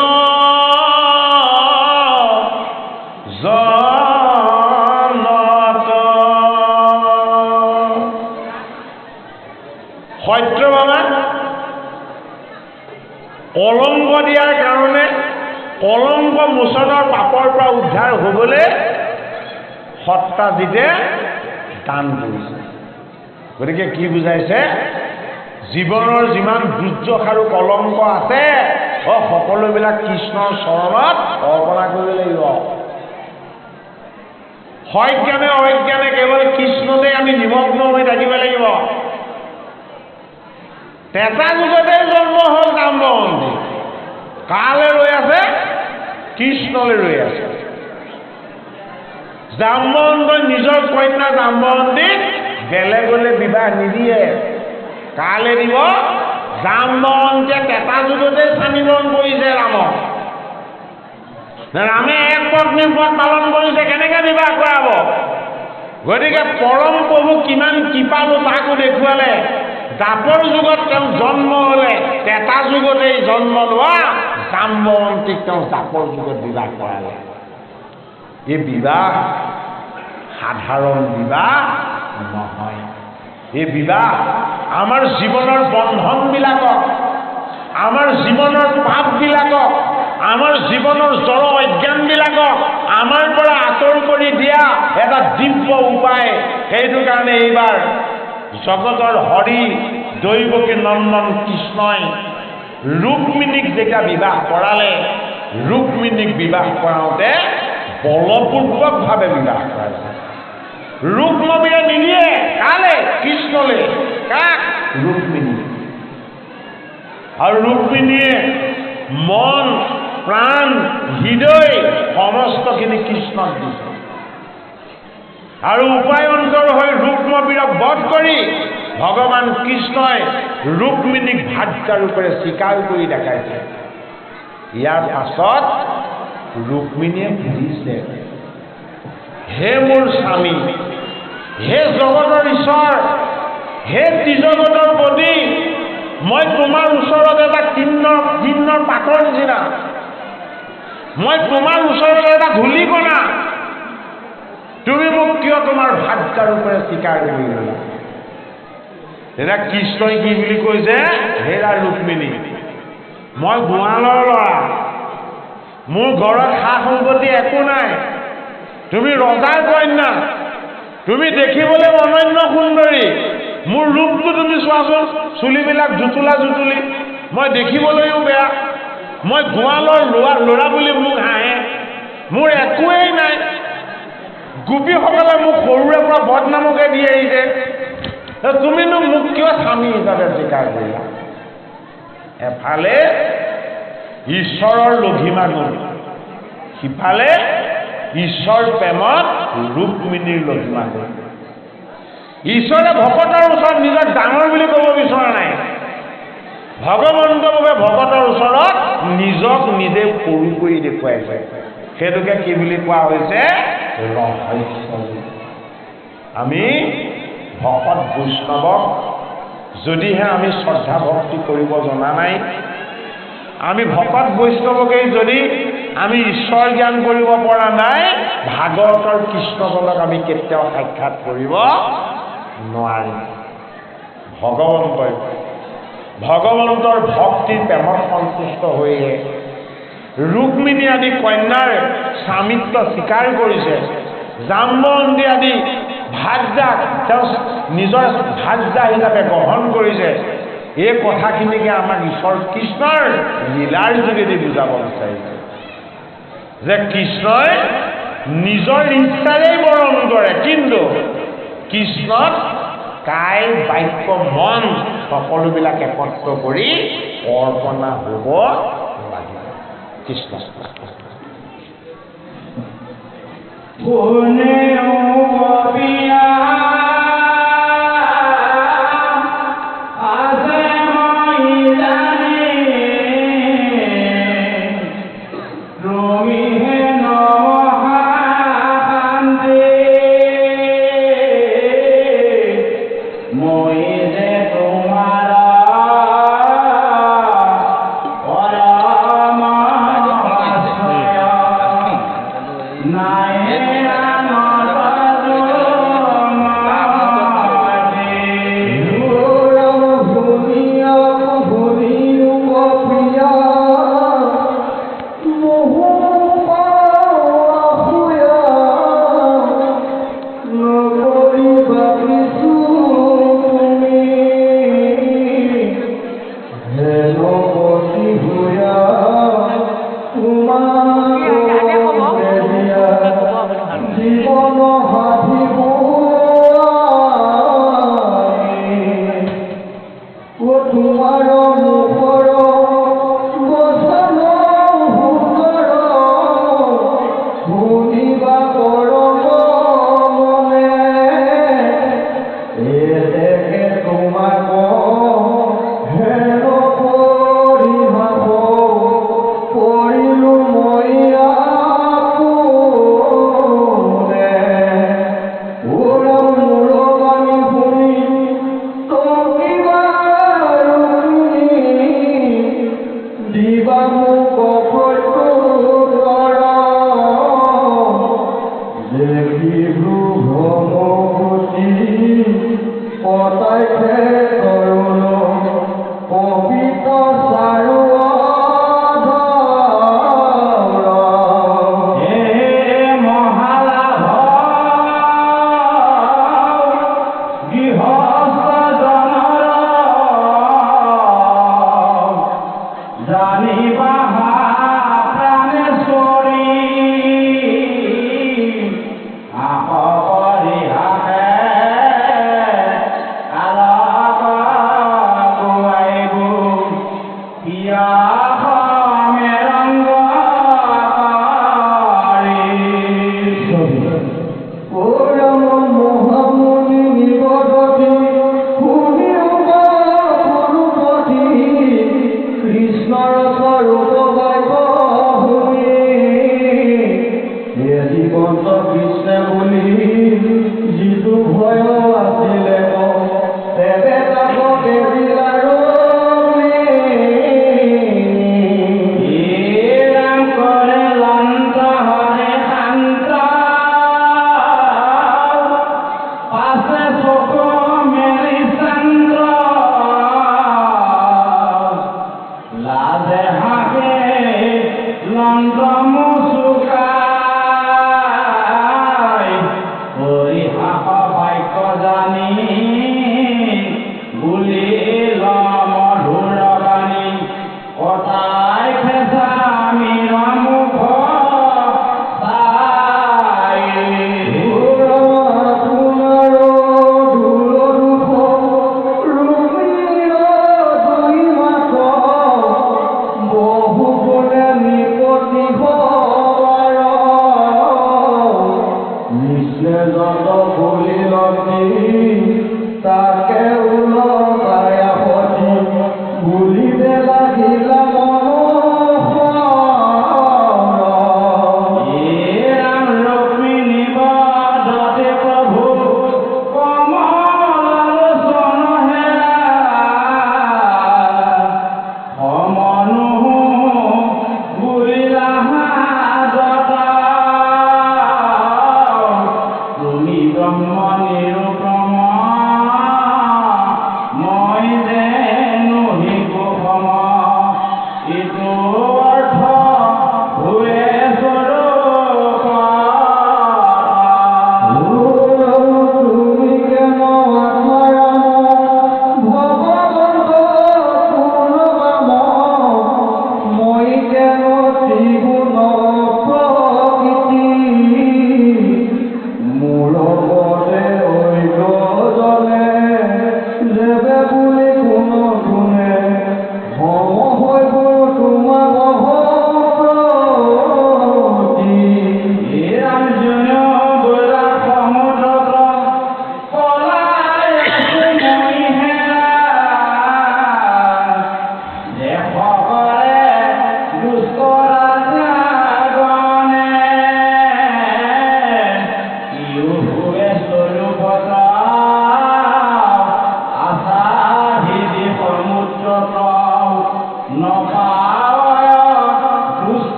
সত্যভাৱে কলংক দিয়াৰ কাৰণে কলংক মোচনৰ পাপৰ পৰা উদ্ধাৰ হ'বলৈ সত্তাজিতে দান কৰিছে গতিকে কি বুজাইছে জীৱনৰ যিমান দুৰ্যোগ আৰু কলংক আছে সকলোবিলাক কৃষ্ণৰ চৰণত অৰ্পণা কৰিব লাগিব সজ্ঞানে অজ্ঞানে কেৱল কৃষ্ণতে আমি নিমগ্ন হৈ থাকিব লাগিব তেতা যুগতে জন্ম হ'ল জাম্বৱন্তী কালৈ ৰৈ আছে কৃষ্ণলৈ ৰৈ আছে জাম্বৱন্তই নিজৰ কন্যা জাম্বৱন্তীক বেলেগলৈ বিবাহ নিদিয়ে কালৈ দিব জাম্বৱন্তীয়ে তেতা যুগতে স্বামীবৰণ কৰিছে ৰামক ৰামে এক পত্নীৰ পদ পালন কৰিছে কেনেকৈ বিবাহ কৰাব গতিকে পৰম প্ৰভু কিমান কৃপালু তাকো দেখুৱালে দাপৰ যুগত তেওঁ জন্ম হ'লে তেতা যুগতেই জন্ম লোৱা জাম্বৱন্তীক তেওঁ দাপৰ যুগত বিবাহ কৰালে এই বিবাহ সাধাৰণ বিবাহ নহয় এই বিবাহ আমাৰ জীৱনৰ বন্ধনবিলাকক আমাৰ জীৱনৰ পাপবিলাকক আমাৰ জীৱনৰ জড় অজ্ঞানবিলাকক আমাৰ পৰা আঁতৰ কৰি দিয়া এটা দিব্য উপায় সেইটো কাৰণে এইবাৰ জগতৰ হৰি দৈৱকী নন্দন কৃষ্ণই ৰুক্মিণীক যেতিয়া বিবাহ কৰালে ৰুক্মিণীক বিবাহ কৰাওঁতে বলপূৰ্বকভাৱে বিবাহ কৰাইছে ৰুক্মবীৰে নিদিয়ে কালে কৃষ্ণলে কাক ৰুক্মিণী আৰু ৰুক্মিণীয়ে মন প্ৰাণ হৃদয় সমস্তখিনি কৃষ্ণক দিছে আৰু উপায়ন্তৰ হৈ ৰুক্মবীৰক বধ কৰি ভগৱান কৃষ্ণই ৰুক্মিণীক ভাৰ্যা ৰূপেৰে স্বীকাৰ কৰি দেখাইছে ইয়াৰ পাছত ৰুক্মিণীয়ে বুজিছে হে মোৰ স্বামী হে জগতৰ ঈশ্বৰ হে ত্ৰিজগতৰ পতি, মই তোমাৰ ওচৰত এটা কিন্নৰ পাতৰ নিচিনা, মই তোমাৰ ওচৰত এটা ধূলিকণা, তুমি মোক কিয় তোমাৰ ভাগ্য ৰূপে স্বীকাৰ কৰি ল'লা? তেতিয়া কৃষ্ণই কি বুলি কৈছে, হেৰা ৰুক্মিণী, মই গোৱালৰ ল'ৰা, মোৰ ঘৰত সা সম্পত্তি একো নাই, তুমি ৰজাৰ কন্যা, তুমি দেখিবলৈ অনন্য সুন্দৰী, মোৰ ৰূপটো তুমি চোৱাচোন, চুলিবিলাক জুতুলা জুতুলি, মই দেখিবলৈও বেয়া, মই গোৱালৰ ল'ৰা বুলি মোক হাঁহে, মোৰ একোৱেই নাই, গোপীসকলে মোক সৰুৰে পৰা বদনামকে দি আহিছে, তুমিনো মোক কিয় স্বামী হিচাপে স্বীকাৰ কৰিলা? এফালে ঈশ্বৰৰ লঘিমা গুণ, সিফালে ঈশ্বৰ প্ৰেমত ৰুক্মিণীৰ লঘিমা গুণ। ঈশ্বৰে ভকতৰ ওচৰত নিজক ডাঙৰ বুলি ক'ব বিচৰা নাই, ভগৱন্তভাৱে ভকতৰ ওচৰত নিজক নিজে সৰু কৰি দেখুৱাইছে, সেইটোকে কি বুলি কোৱা হৈছে, ৰহস্য। আমি ভকত বৈষ্ণৱক যদিহে আমি শ্ৰদ্ধা ভক্তি কৰিব জনা নাই, আমি ভকত বৈষ্ণৱকেই যদি আমি ঈশ্বৰ জ্ঞান কৰিব পৰা নাই, ভাগৱতৰ কৃষ্ণজনক আমি কেতিয়াও সাক্ষাৎ কৰিব নোৱাৰিম। ভগৱন্তৰ ভক্তিৰ প্ৰেমত সন্তুষ্ট হৈয়ে ৰুক্মিণী আদি কন্যাৰ স্বামিত্ব স্বীকাৰ কৰিছে, জাম্বৱন্তী আদি ভাৰ্যাক তেওঁ নিজৰ ভাৰ্যা হিচাপে গ্ৰহণ কৰিছে। এই কথাখিনিকে আমাক ঈশ্বৰ কৃষ্ণৰ লীলাৰ যোগেদি বুজাব বিচাৰিছে যে কৃষ্ণই নিজৰ ইচ্ছাৰেই বৰণ কৰে, কিন্তু কৃষ্ণত কায় বাক্য মন সকলোবিলাক একত্ৰ কৰি অৰ্পণা হ'ব লাগিব। কৃষ্ণ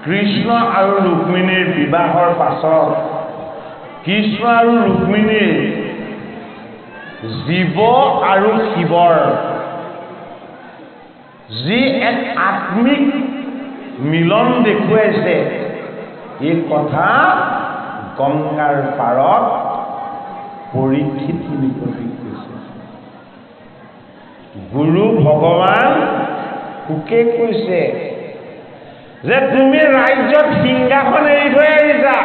কৃষ্ণ আৰু ৰুক্মিণীৰ বিবাহৰ পাছত কৃষ্ণ আৰু ৰুক্মিণীৰ জীৱ আৰু শিৱৰ যি এক আত্মিক মিলন দেখুৱাইছে এই কথা গংগাৰ পাৰত পৰীক্ষিত নিপতি কৈছে। গুৰু ভগৱান সুকে কৈছে যে তুমি ৰাজ্যত সিংহাসন এৰি থৈ আহিছা,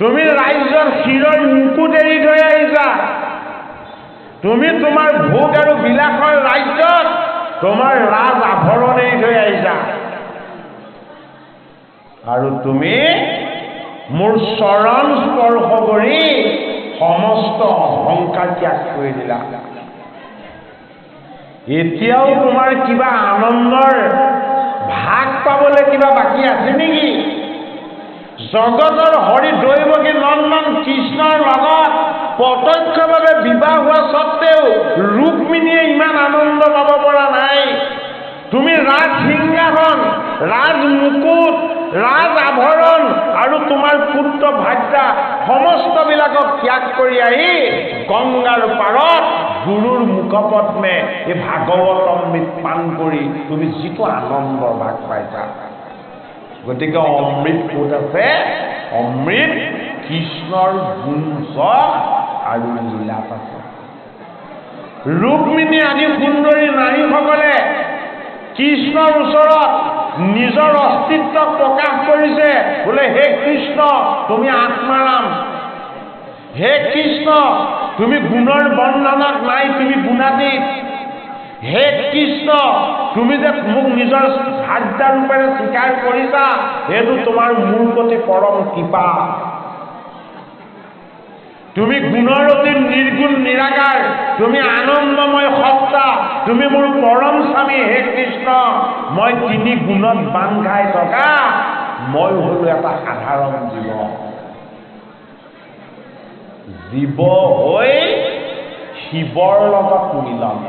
তুমি ৰাজ্যৰ শিৰৰ মুকুট এৰি থৈ আহিছা, তুমি তোমাৰ ভোগ আৰু বিলাসৰ ৰাজ্যত তোমাৰ ৰাজ আভৰণ এৰি থৈ আহিছা, আৰু তুমি মোৰ চৰণ স্পৰ্শ কৰি সমস্ত অহংকাৰ ত্যাগ কৰি দিলা। এতিয়াও তোমাৰ কিবা আনন্দৰ ভাগ পাবলৈ কিবা বাকী আছে নেকি? জগতৰ হৰি দৈৱকী নন্দন কৃষ্ণৰ লগত প্ৰত্যক্ষভাৱে বিবাহ হোৱা স্বত্তেও ৰুক্মিণীয়ে ইমান আনন্দ পাব পৰা নাই। তুমি ৰাজ সিংহাসন, ৰাজ মুকুট, ৰাজ আভৰণ আৰু তোমাৰ পুত্ৰ ভাৰ্যা সমস্তবিলাকক ত্যাগ কৰি আহি গংগাৰ পাৰত গুৰুৰ মুখপদ্মে এই ভাগৱত অমৃত পান কৰি তুমি যিটো আনন্দৰ ভাগ পাইছা। গতিকে অমৃত ক'ত আছে? অমৃত কৃষ্ণৰ গুঞ্জ আৰু লীলাত আছে। ৰুক্মিণী আদি সুন্দৰী নাৰীসকলে কৃষ্ণৰ ওচৰত নিজৰ অস্তিত্বক প্ৰকাশ কৰিছে, বোলে হে কৃষ্ণ তুমি আত্মাৰাম, হে কৃষ্ণ তুমি গুণৰ বৰ্ণনাত নাই, তুমি গুণাতীত, হে কৃষ্ণ তুমি যে মোক নিজৰ ভাৰ্যা ৰূপেৰে স্বীকাৰ কৰিছা, সেইটো তোমাৰ মোৰ প্ৰতি পৰম কৃপা। তুমি গুণৰ অতি নিৰ্গুণ নিৰাকাৰ, তুমি আনন্দময় সত্তা, তুমি মোৰ পৰম স্বামী হে কৃষ্ণ। মই তিনি গুণত বান্ধ খাই থকা মই হলো এটা সাধাৰণ জীৱ, জীৱ হৈ শিৱৰ লগত মিলন,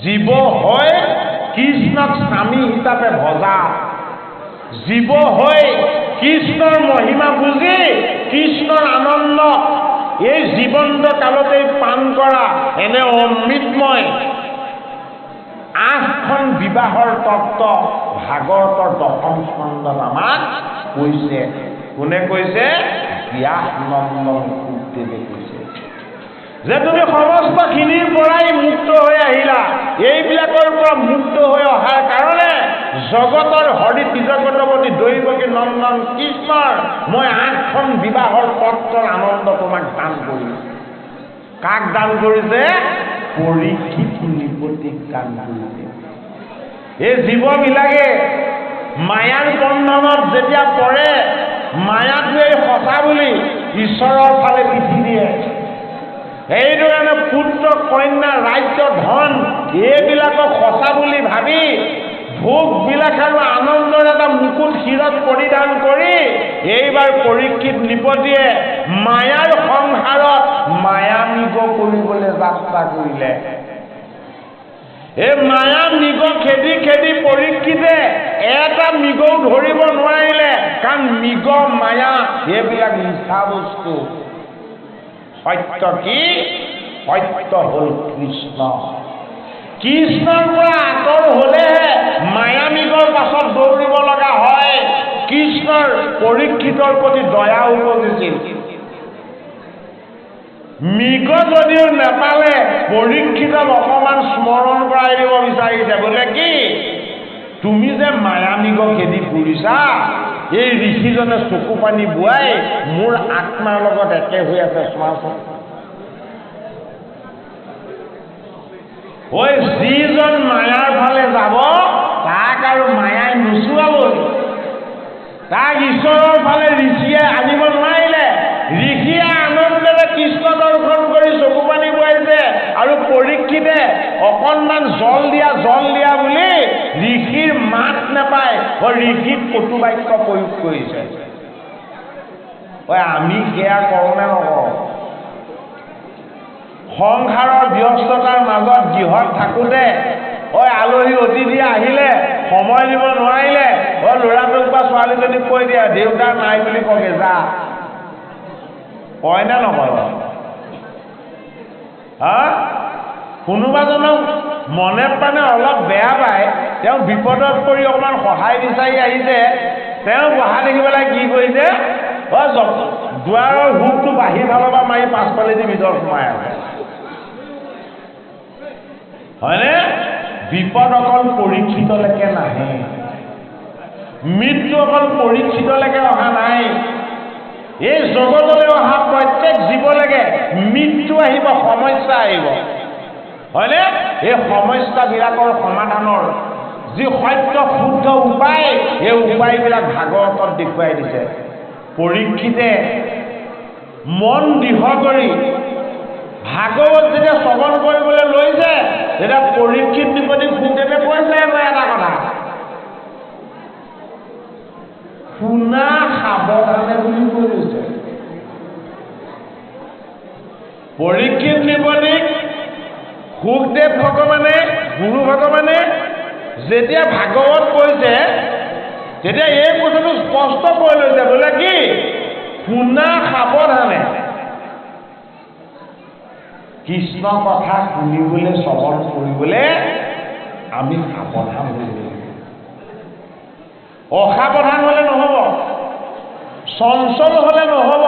জীৱ হৈ কৃষ্ণক স্বামী হিচাপে ভজা, জীৱ হৈ কৃষ্ণৰ মহিমা বুজি কৃষ্ণৰ আনন্দ এই জীৱন্ত কালতেই পান কৰা এনে অমৃতময় 8খন বিবাহৰ তত্ত্ব ভাগৱতৰ 10ম স্কন্ধত আমাক কৈছে। কোনে কৈছে? ব্যাসনন্দন সুখদেৱে কৈছে যে তুমি সমস্তখিনিৰ পৰাই মুক্ত হৈ আহিলা। এইবিলাকৰ পৰা মুক্ত হৈ অহাৰ কাৰণে জগতৰ হৰি ত্ৰিজগতপতি দৈৱকী নন্দন কৃষ্ণৰ মই 8খন বিবাহৰ তত্ত্বৰ আনন্দ তোমাক দান কৰিলো। কাক দান কৰিছে? পৰীক্ষিত নিপতিক দান কৰিছে। এই জীৱবিলাকে মায়াৰ বন্ধনত যেতিয়া পৰে, মায়াটোৱেই সঁচা বুলি ঈশ্বৰৰ ফালে পিঠি দিয়ে। এইদৰে পুত্ৰ কন্যা ৰাজ্য ধন এইবিলাকক সঁচা বুলি ভাবি ভোগবিলাক আৰু আনন্দৰ এটা মুকুট শিৰত পৰিধান কৰি এইবাৰ পৰীক্ষিত নিপতিয়ে মায়াৰ সংসাৰত মায়ামিগ কৰিবলৈ যাত্ৰা কৰিলে। এই মায়া মৃগ খেদি খেদি পৰীক্ষিতে এটা মৃগও ধৰিব নোৱাৰিলে, কাৰণ মৃগ মায়া এইবিলাক মিছা বস্তু। সত্য কি? সত্য হ'ল কৃষ্ণ। কৃষ্ণৰ পৰা আঁতৰ হলেহে মায়ামিগৰ পাছত দৌৰিব লগা হয়। কৃষ্ণৰ পৰীক্ষিতৰ প্ৰতি দয়া উপজিছিল। মৃগ যদিও নেপালে পৰীক্ষিতক অকমান স্মৰণ কৰাই দিব বিচাৰিছে, বোলে কি তুমি যে মায়ামিগ খেদি ফুৰিছা, এই ঋষিজনে চকু পানী বোৱাই মোৰ আত্মাৰ লগত একে হৈ আছে চোৱাচোন। ঐ যিজন মায়াৰ ফালে যাব তাক আৰু মায়াই নোচোৱাবই। তাক ঈশ্বৰৰ ফালে ঋষিয়ে আনিব নোৱাৰিলে। ঋষিয়ে আনন্দেৰে কৃষ্ণ দৰ্শন কৰি চকু পানী বোৱাইছে আৰু পৰীক্ষিতে অকণমান জল দিয়া বুলি ঋষিৰ মাত নাপায় ঋষিক কটু বাক্য প্ৰয়োগ কৰিছে। আমি সেয়া কৰোঁ নে নকৰোঁ? সংসাৰৰ ব্যস্ততাৰ মাজত গৃহত থাকোঁতে আলহী অতিথি আহিলে সময় দিব নোৱাৰিলে ল'ৰাটোক বা ছোৱালীজনীক কৈ দিয়ে দেউতা নাই বুলি কগে যা। কয় নে নকয়? কোনোবাজনক মনে প্ৰাণে অলপ বেয়া পায়, তেওঁ বিপদত পৰি অকণমান সহায় বিচাৰি আহিছে, তেওঁ বহা দেখি পেলাই কি কৰিছে দুৱাৰৰ হুকটো বাহিৰ ফালৰ পৰা মাৰি পাছফালেদি ভিতৰত সোমাই আছে। হয়নে? বিপদ অকল পৰীক্ষিতলৈকে নাহে, মৃত্যু অকল পৰীক্ষিতলৈকে অহা নাই। এই জগতলৈ অহা প্ৰত্যেক জীৱলৈকে মৃত্যু আহিব, সমস্যা আহিব। হয়নে? এই সমস্যাবিলাকৰ সমাধানৰ যি সত্য শুদ্ধ উপায়, এই উপায়বিলাক ভাগৱতত দেখুৱাই দিছে। পৰীক্ষিতে মন দৃঢ় কৰি ভাগৱত যেতিয়া শ্ৰৱণ কৰিবলৈ লৈছে তেতিয়া পৰীক্ষিত নিপতি সুখদেৱে কৈছে এটা কথা, শুনা সাৱধানে বুলি কৈছে। পৰীক্ষিত নিপতিক সুখদেৱ ভগৱানে, গুৰু ভগৱানে যেতিয়া ভাগৱত কৈছে তেতিয়া এই কথাটো স্পষ্ট কৈ লৈছে, বোলে কি শুনা সাৱধানে। কৃষ্ণ কথা শুনিবলৈ শ্ৰৱণ কৰিবলৈ আমি সাৱধান হৈ লাগিব। অসাৱধান হলে নহব, চঞ্চল হলে নহব,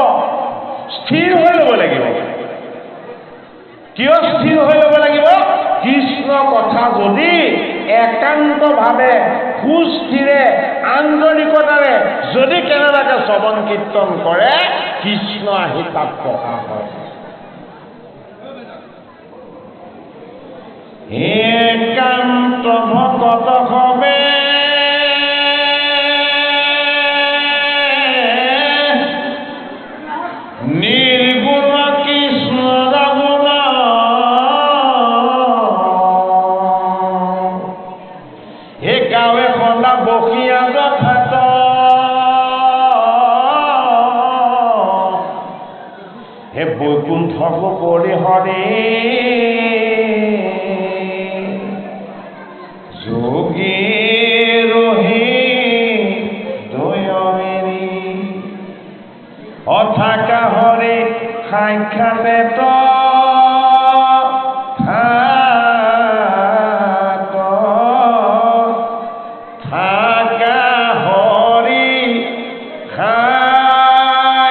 স্থিৰ হৈ ল'ব লাগিব। কিয় স্থিৰ হৈ ল'ব লাগিব? কৃষ্ণ কথা যদি একান্তভাৱে সুস্থিৰে আন্তৰিকতাৰে যদি কেনেবাকৈ শ্ৰৱণ কীৰ্তন কৰে, কৃষ্ণ আহি তাত প্ৰকাশ হয়। একান্ত ভকত হবে নিৰ্গুণ কৃষ্ণ গুণ, হে গাঁৱে খন্দা বসিয়া যথাত, হে বৈকুণ্ঠ গোপৰি হৰি, অথাকা হৰি সাক্ষাতে থাকা হৰি সাক্ষাতে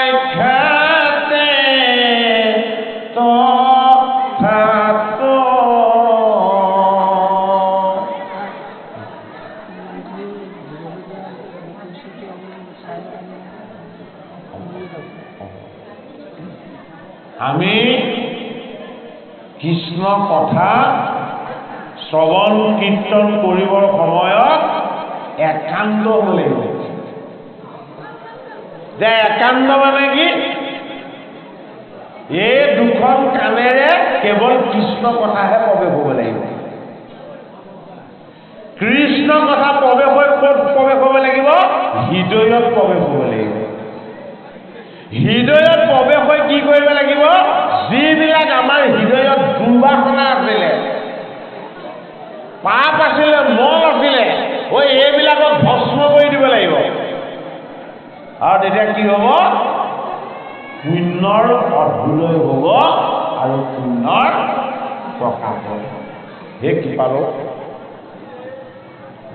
আমি কৃষ্ণ কথা শ্ৰৱণ কীৰ্তন কৰিবৰ সময়ত একান্ত হ'ব লাগিব। যে একান্ত মানে কি? এই দুখন কাণেৰে কেৱল কৃষ্ণ কথাহে প্ৰৱেশ হ'ব লাগিব। কৃষ্ণ কথা প্ৰৱেশ হৈ ক'ত প্ৰৱেশ হ'ব লাগিব? হৃদয়ত প্ৰৱেশ হ'ব লাগিব। হৃদয়ত প্ৰৱেশ হৈ কি কৰিব লাগিব? যিবিলাক আমাৰ হৃদয়ত দুৰ্বাসনা আছিলে, পাপ আছিলে, মল আছিলে, এইবিলাকক ভস্ম কৰি দিব লাগিব। আৰু তেতিয়া কি হ'ব? পুণ্যৰ অভ্যুদয় হ'ব আৰু পুণ্যৰ প্ৰকাশ হ'ব। হে কৃপালু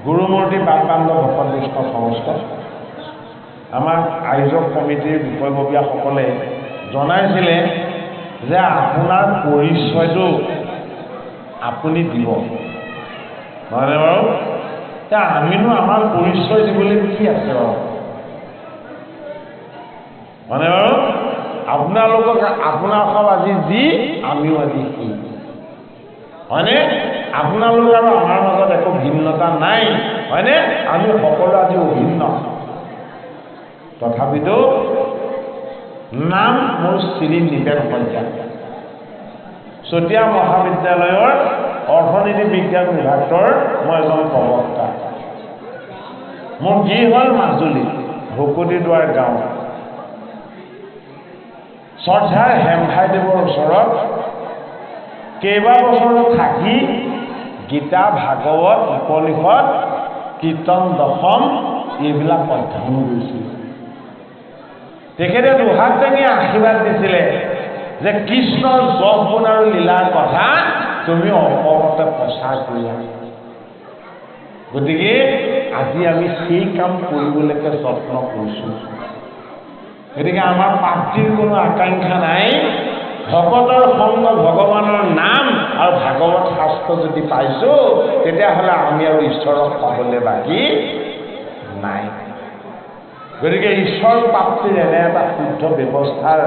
গুৰুমূৰ্তি বাগবান্ধৱ ভকত বৈষ্ণৱ সমস্ত আমাৰ আয়োজক কমিটিৰ বিষয়ববীয়াসকলে জনাইছিলে যে আপোনাৰ পৰিচয়টো আপুনি দিব, নহয়নে বাৰু? এতিয়া আমিনো আমাৰ পৰিচয় দিবলৈ কি আছে বাৰু? মানে বাৰু আপোনালোকক আপোনালোকক আজি যি আমিও আজি সি হয়নে? আপোনালোক আৰু আমাৰ মাজত একো ভিন্নতা নাই হয়নে? আমি সকলো আজি অভিন্ন। তথাপিতো নাম মোৰ শ্ৰী নিতেন শইকীয়া, চতিয়া মহাবিদ্যালয়ৰ অৰ্থনীতি বিজ্ঞান বিভাগৰ মই এজন প্ৰবক্তা। মোৰ গৃহ হ'ল মাজুলী ভকতিদুৱাৰ গাঁও, শ্ৰদ্ধাৰ হেমভাইদেৱৰ ওচৰত কেইবাবছৰো থাকি গীতা ভাগৱত উপনিষদ কীৰ্তন দশম এইবিলাক অধ্যয়ন কৰিছিল। তেখেতে দুহাত দাঙি আশীৰ্বাদ দিছিলে যে কৃষ্ণৰ যশ গুণ আৰু লীলাৰ কথা তুমি অসমতে প্ৰচাৰ কৰিবা। গতিকে আজি আমি সেই কাম কৰিবলৈকে যত্ন কৰিছোঁ। গতিকে আমাৰ প্ৰাপ্তিৰ কোনো আকাংক্ষা নাই। ভকতৰ সংগ ভগৱানৰ নাম আৰু ভাগৱত শাস্ত্ৰ যদি পাইছোঁ তেতিয়াহ'লে আমি আৰু ঈশ্বৰক পাবলৈ বাকী নাই। গতিকে ঈশ্বৰ প্ৰাপ্তিৰ এনে এটা শুদ্ধ ব্যৱস্থাৰ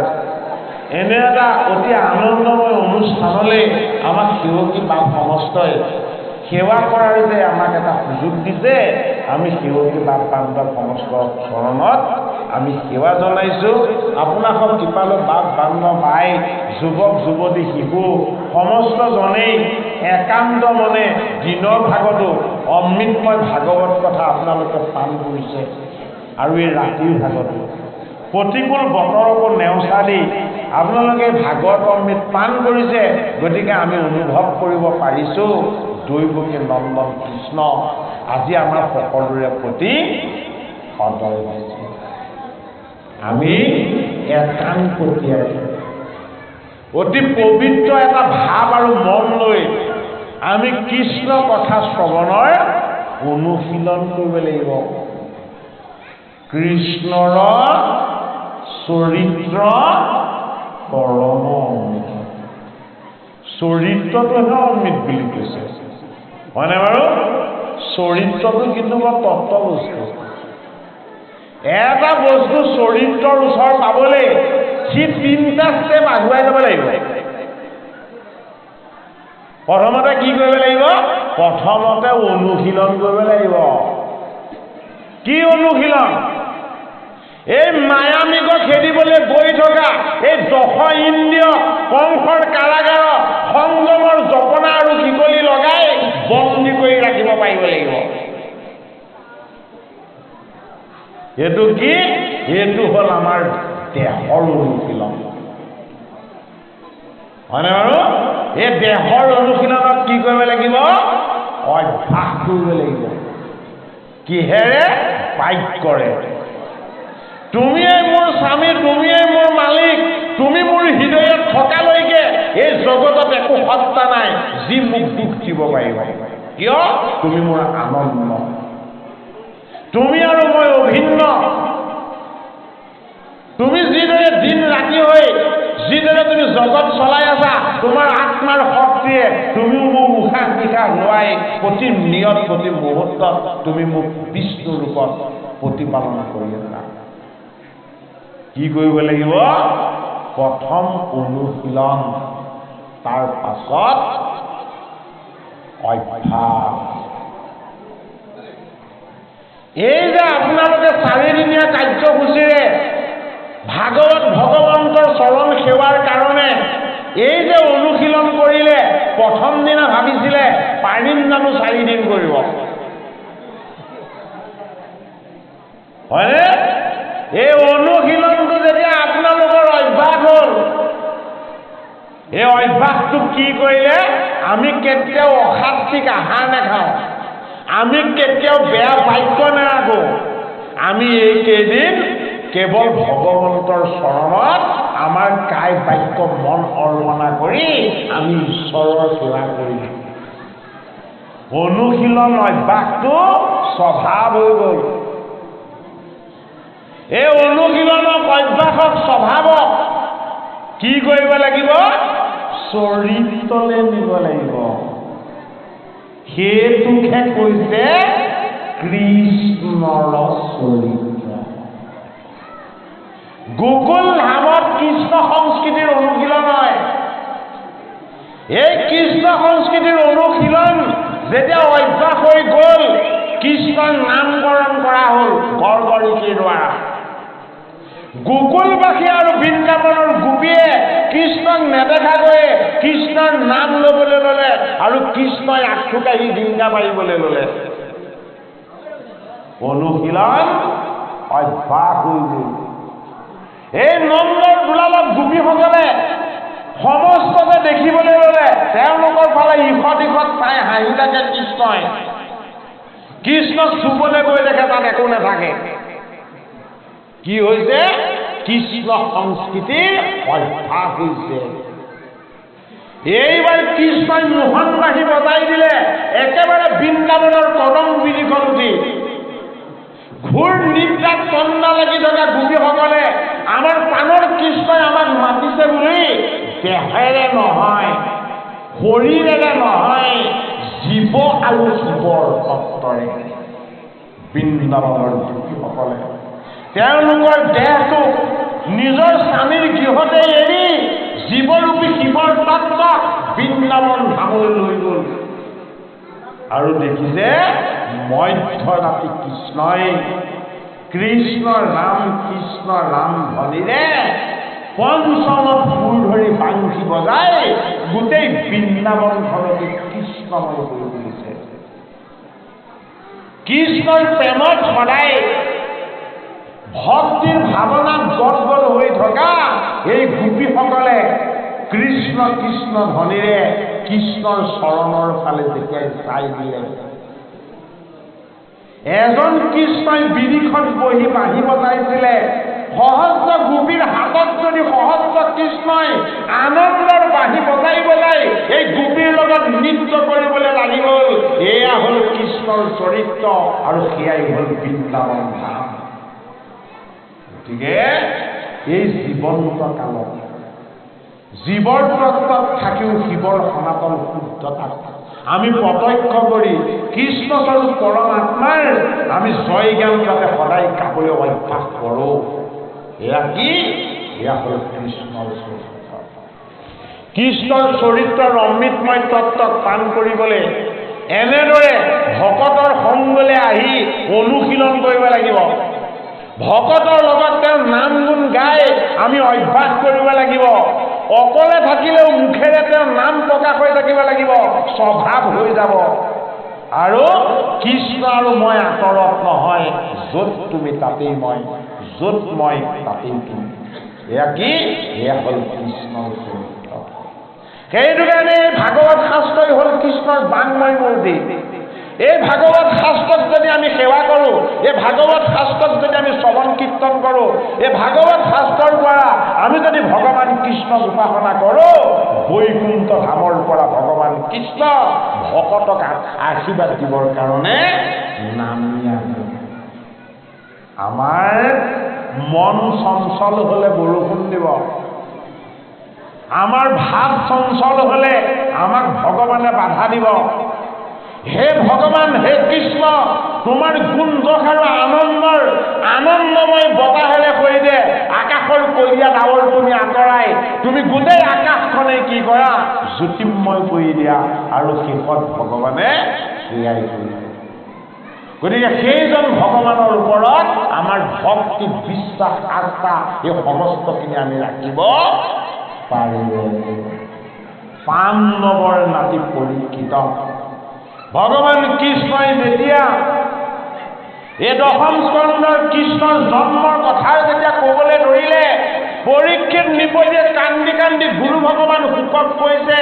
এনে এটা অতি আনন্দময় অনুষ্ঠানলৈ আমাক সেৱকী বাপ সমস্তই সেৱা কৰাৰ যে আমাক এটা সুযোগ দিছে, আমি সেৱকী বাপ বান্ধৱ সমস্ত চৰণত আমি সেৱা জনাইছোঁ। আপোনালোকক কৃপালো বাপ বান্ধৱ ভাই যুৱক যুৱতী শিশু সমস্তজনেই একান্ত মনে দিনৰ ভাগতো অমৃতময় ভাগৱত কথা আপোনালোকে পান কৰিছে আৰু এই ৰাতিৰ ভাগতো প্ৰতিকূল বতৰকো নেওচা দি আপোনালোকে ভাগৱত অমৃত পান কৰিছে। গতিকে আমি অনুভৱ কৰিব পাৰিছোঁ দৈৱকী নন্দন কৃষ্ণ আজি আমাৰ সকলোৰে প্ৰতি সদয় হৈছে। আমি একান্তপতীয়াই অতি পবিত্ৰ এটা ভাৱ আৰু মন লৈ আমি কৃষ্ণ কথা শ্ৰৱণৰ অনুশীলন কৰিব লাগিব। কৃষ্ণৰ চৰিত্ৰ পৰম অমৃত। চৰিত্ৰটোহে অমৃত বুলি কৈছে হয়নে বাৰু? চৰিত্ৰটো কিন্তু বৰ তত্ত্ব বস্তু। এটা বস্তু চৰিত্ৰৰ ওচৰ পাবলৈ সি 3টা ষ্টেপ আগুৱাই যাব লাগিব। প্ৰথমতে কি কৰিব লাগিব? প্ৰথমতে অনুশীলন কৰিব লাগিব। কি অনুশীলন? এই মায়ামিক খেদিবলৈ গৈ থকা এই 10 ইন্দ্ৰিয় কংসৰ কাৰাগাৰত সংযমৰ জপনা আৰু শিকলি লগাই বন্দী কৰি ৰাখিব পাৰিব লাগিব। এইটো কি? এইটো হ'ল আমাৰ দেহৰ অনুশীলন হয়নে বাৰু? এই দেহৰ অনুশীলনত কি কৰিব লাগিব? অভ্যাস কৰিব লাগিব। কিহেৰে? বাক্যৰে। তুমিয়েই মোৰ স্বামী, তুমিয়েই মোৰ মালিক, তুমি মোৰ হৃদয়ত থকালৈকে এই জগতত একো সত্তা নাই যি মোক দুখ দিব পাৰিব। কিয়? তুমি মোৰ আনন্দ, তুমি আৰু মই অভিন্ন। তুমি যিদৰে দিন ৰাতি হৈ যিদৰে তুমি জগত চলাই আছা, তোমাৰ আত্মাৰ শক্তিয়ে তুমিও মোক উশাহ নিশাহ লোৱাই প্ৰতি নিয়ত প্ৰতি মুহূৰ্তত তুমি মোক বিষ্ণু ৰূপত প্ৰতিপালন কৰি আছা। কি কৰিব লাগিব? প্ৰথম অনুশীলন, তাৰ পাছত অভ্যাস। এই যে আপোনালোকে 4দিনীয়া কাৰ্যসূচীৰে ভাগৱত ভগৱন্তৰ চৰণ সেৱাৰ কাৰণে এই যে অনুশীলন কৰিলে, প্ৰথম দিনা ভাবিছিলে পাৰিম জানো 4 দিন কৰিব, হয়নে? এই অনুশীলনটো যেতিয়া আপোনালোকৰ অভ্যাস হ'ল, এই অভ্যাসটো কি কৰিলে? আমি কেতিয়াও অসাত্বিক আহাৰ নাখাওঁ, আমি কেতিয়াও বেয়া বাক্য নাৰাখোঁ। আমি এইকেইদিন কেৱল ভগৱন্তৰ চৰণত আমাৰ কায় বাক্য মন অৰ্পণা কৰি আমি ঈশ্বৰৰ সেৱা কৰিম। অনুশীলন অভ্যাসটো স্বভাৱ হৈ গ'ল। এই অনুশীলনক অভ্যাসক স্বভাৱক কি কৰিব লাগিব? চৰিত্ৰলৈ নিব লাগিব। সেইটোহে কৈছে কৃষ্ণৰ চৰিত্ৰ। গোকুল ধামত কৃষ্ণ সংস্কৃতিৰ অনুশীলন হয়। এই কৃষ্ণ সংস্কৃতিৰ অনুশীলন যেতিয়া অভ্যাস হৈ গ'ল, কৃষ্ণৰ নামকৰণ কৰা হ'ল গড়গড়িকীৰ দ্বাৰা। গোকুলবাসী আৰু বৃন্দাবনৰ গোপীয়ে কৃষ্ণক নেদেখাকৈয়ে কৃষ্ণৰ নাম ল'বলৈ ল'লে আৰু কৃষ্ণই আঁঠুকাঢ়ি ডিংগা মাৰিবলৈ ল'লে। অনুশীলন অভ্যাস হৈ গ'ল। এই নন্দৰ দুলালক গোপীসকলে সমস্ততে দেখিবলৈ ল'লে। তেওঁলোকৰ ফালে ইষত ইষত চাই হাঁহি থাকে কৃষ্ণই। কৃষ্ণক চুবলৈ গৈ দেখে তাত একো নাথাকে। কি হৈছে? কৃষ্ণ সংস্কৃতিৰ অভ্যাস হৈছে। এইবাৰ কৃষ্ণই মোহন বাঁহী বজাই দিলে একেবাৰে বৃন্দাবনৰ কদম বিৰিখন উঠি। ঘূৰ নিদ্ৰাত তন্না লাগি থকা গোপীসকলে আমাৰ প্ৰাণৰ কৃষ্ণই আমাক মাতিছে বুলি দেহেৰে নহয়, শৰীৰেৰে নহয়, জীৱ আৰু শিৱৰ তত্ত্বৰে বৃন্দাবনৰ গোপীসকলে তেওঁলোকৰ দেহটো নিজৰ স্বামীৰ গৃহতে এৰি জীৱৰূপী শিৱৰ তত্ত্বক বৃন্দাবন ধামলৈ লৈ গ'ল আৰু দেখিছে মধ্যৰাতি কৃষ্ণই কৃষ্ণ ৰাম ধ্বনিৰে পঞ্চম সুৰ ধৰি বাংশী বজাই গোটেই বৃন্দাবনখনকে কৃষ্ণময় কৰি তুলিছে। কৃষ্ণৰ প্ৰেমত সদায় ভক্তিৰ ভাৱনাত গদগদ হৈ থকা এই গোপীসকলে কৃষ্ণ কৃষ্ণ ধ্বনিৰে কৃষ্ণৰ চৰণৰ ফালে যেতিয়াই চাই দিলে, এজন কৃষ্ণই বিৰিখন বহি বাঁহী বজাইছিলে। সহস্ৰ গোপীৰ হাতত যদি সহস্ৰ কৃষ্ণই আনন্দৰ বাঁহী বজাই বজাই এই গোপীৰ লগত নৃত্য কৰিবলৈ লাগি গ'ল, এয়া হ'ল কৃষ্ণৰ চৰিত্ৰ আৰু সেয়াই হ'ল বৃন্দাবন ধাম। গতিকে এই জীৱন্ত কালত জীৱৰ তত্ত্বত থাকিও শিৱৰ সনাতন শুদ্ধতাক আমি প্ৰত্যক্ষ কৰি কৃষ্ণস্বৰূপ পৰমাত্মাৰ আমি জয় জ্ঞান যাতে সদায় গাবলৈ অভ্যাস কৰোঁ। এয়া কি? এয়া হ'ল কৃষ্ণৰ চৰিত্ৰ। কৃষ্ণৰ চৰিত্ৰৰ অমৃতময় তত্ত্বক পান কৰিবলৈ এনেদৰে ভকতৰ সংগলৈ আহি অনুশীলন কৰিব লাগিব। ভকতৰ লগত তেওঁৰ নাম গুণ গাই আমি অভ্যাস কৰিব লাগিব। অকলে থাকিলেও মুখেৰে তেওঁৰ নাম প্ৰকাশ হৈ থাকিব লাগিব, স্বভাৱ হৈ যাব। আৰু কৃষ্ণ আৰু মই আঁতৰত নহয়, য'ত তুমি তাতেই মই, য'ত মই তাতেই তুমি। এয়া কি? এয়া হ'ল কৃষ্ণৰ চৰিত্ৰ। সেইটো কাৰণে ভাগৱত শাস্ত্ৰই হ'ল কৃষ্ণৰ বাংময় মূৰ্তি। এই ভাগৱত শাস্ত্ৰক যদি আমি সেৱা কৰোঁ, এই ভাগৱত শাস্ত্ৰক যদি আমি শ্ৰৱণ কীৰ্তন কৰোঁ, এই ভাগৱত শাস্ত্ৰৰ দ্বাৰা আমি যদি ভগৱান কৃষ্ণক উপাসনা কৰোঁ, বৈকুণ্ঠ ধামৰ পৰা ভগৱান কৃষ্ণ ভকতক আশীৰ্বাদ দিবৰ কাৰণে নামি আহে। আমাৰ মন চঞ্চল হ'লে বৰষুণ দিব, আমাৰ ভাৱ চঞ্চল হ'লে আমাক ভগৱানে বাধা দিব। হে ভগৱান, হে কৃষ্ণ, তোমাৰ গুণযশ আৰু আনন্দময় বতাহেৰে কৈ দে আকাশৰ কলীয়া ডাৱৰ তুমি আঁতৰাই তুমি গোটেই আকাশখনে কি কৰা? জ্যোতিৰ্ময় কৰি দিয়া। আৰু শেষত ভগৱানে সেয়াই কৰি দিয়ে। গতিকে সেইজন ভগৱানৰ ওপৰত আমাৰ ভক্তি, বিশ্বাস, আস্থা এই সমস্তখিনি আমি ৰাখিব পাৰিব। পাণ্ডৱৰ নাতি পৰীক্ষিত ভগৱান কৃষ্ণই যেতিয়া এই দশম স্কন্ধৰ কৃষ্ণৰ জন্মৰ কথা যেতিয়া ক'বলৈ ধৰিলে, পৰীক্ষিত নৃপতিয়ে কান্দি কান্দি গুৰু ভগৱান শুকক কৈছে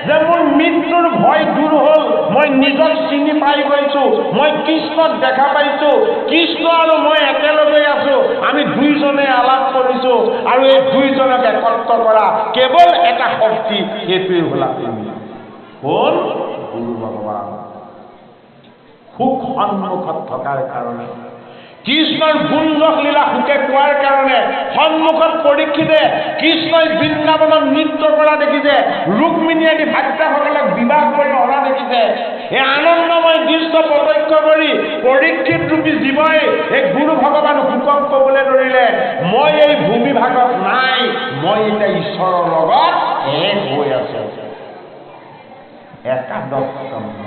যে মোৰ মৃত্যুৰ ভয় দূৰ হ'ল, মই নিজক চিনি পাই গৈছোঁ, মই কৃষ্ণক দেখা পাইছোঁ, কৃষ্ণ আৰু মই একেলগে আছোঁ, আমি দুইজনে আলাপ কৰিছোঁ আৰু এই দুইজনক একত্ৰ কৰা কেৱল এটা শক্তি, সেইটোৱেই হ'ল আপুনি। কোন? গুৰু ভগৱান। সুখ সন্মুখত থকাৰ কাৰণে, কৃষ্ণৰ গুণযশ লীলা সুখে কোৱাৰ কাৰণে সন্মুখত পৰীক্ষিতে কৃষ্ণই বৃন্দাবনত নৃত্য কৰা দেখিছে, ৰুক্মিণী আদি ভাৰ্যাসকলক বিবাহ কৰি অনা দেখিছে। এই আনন্দময় দৃশ্য প্ৰত্যক্ষ কৰি পৰীক্ষিত ৰূপী জীৱই এই গুৰু ভগৱান সুখক ক'বলৈ ধৰিলে, মই এই ভূমি বিভাগত নাই, মই এতিয়া ঈশ্বৰৰ লগত এক হৈ আছো। একাদশ স্কন্ধ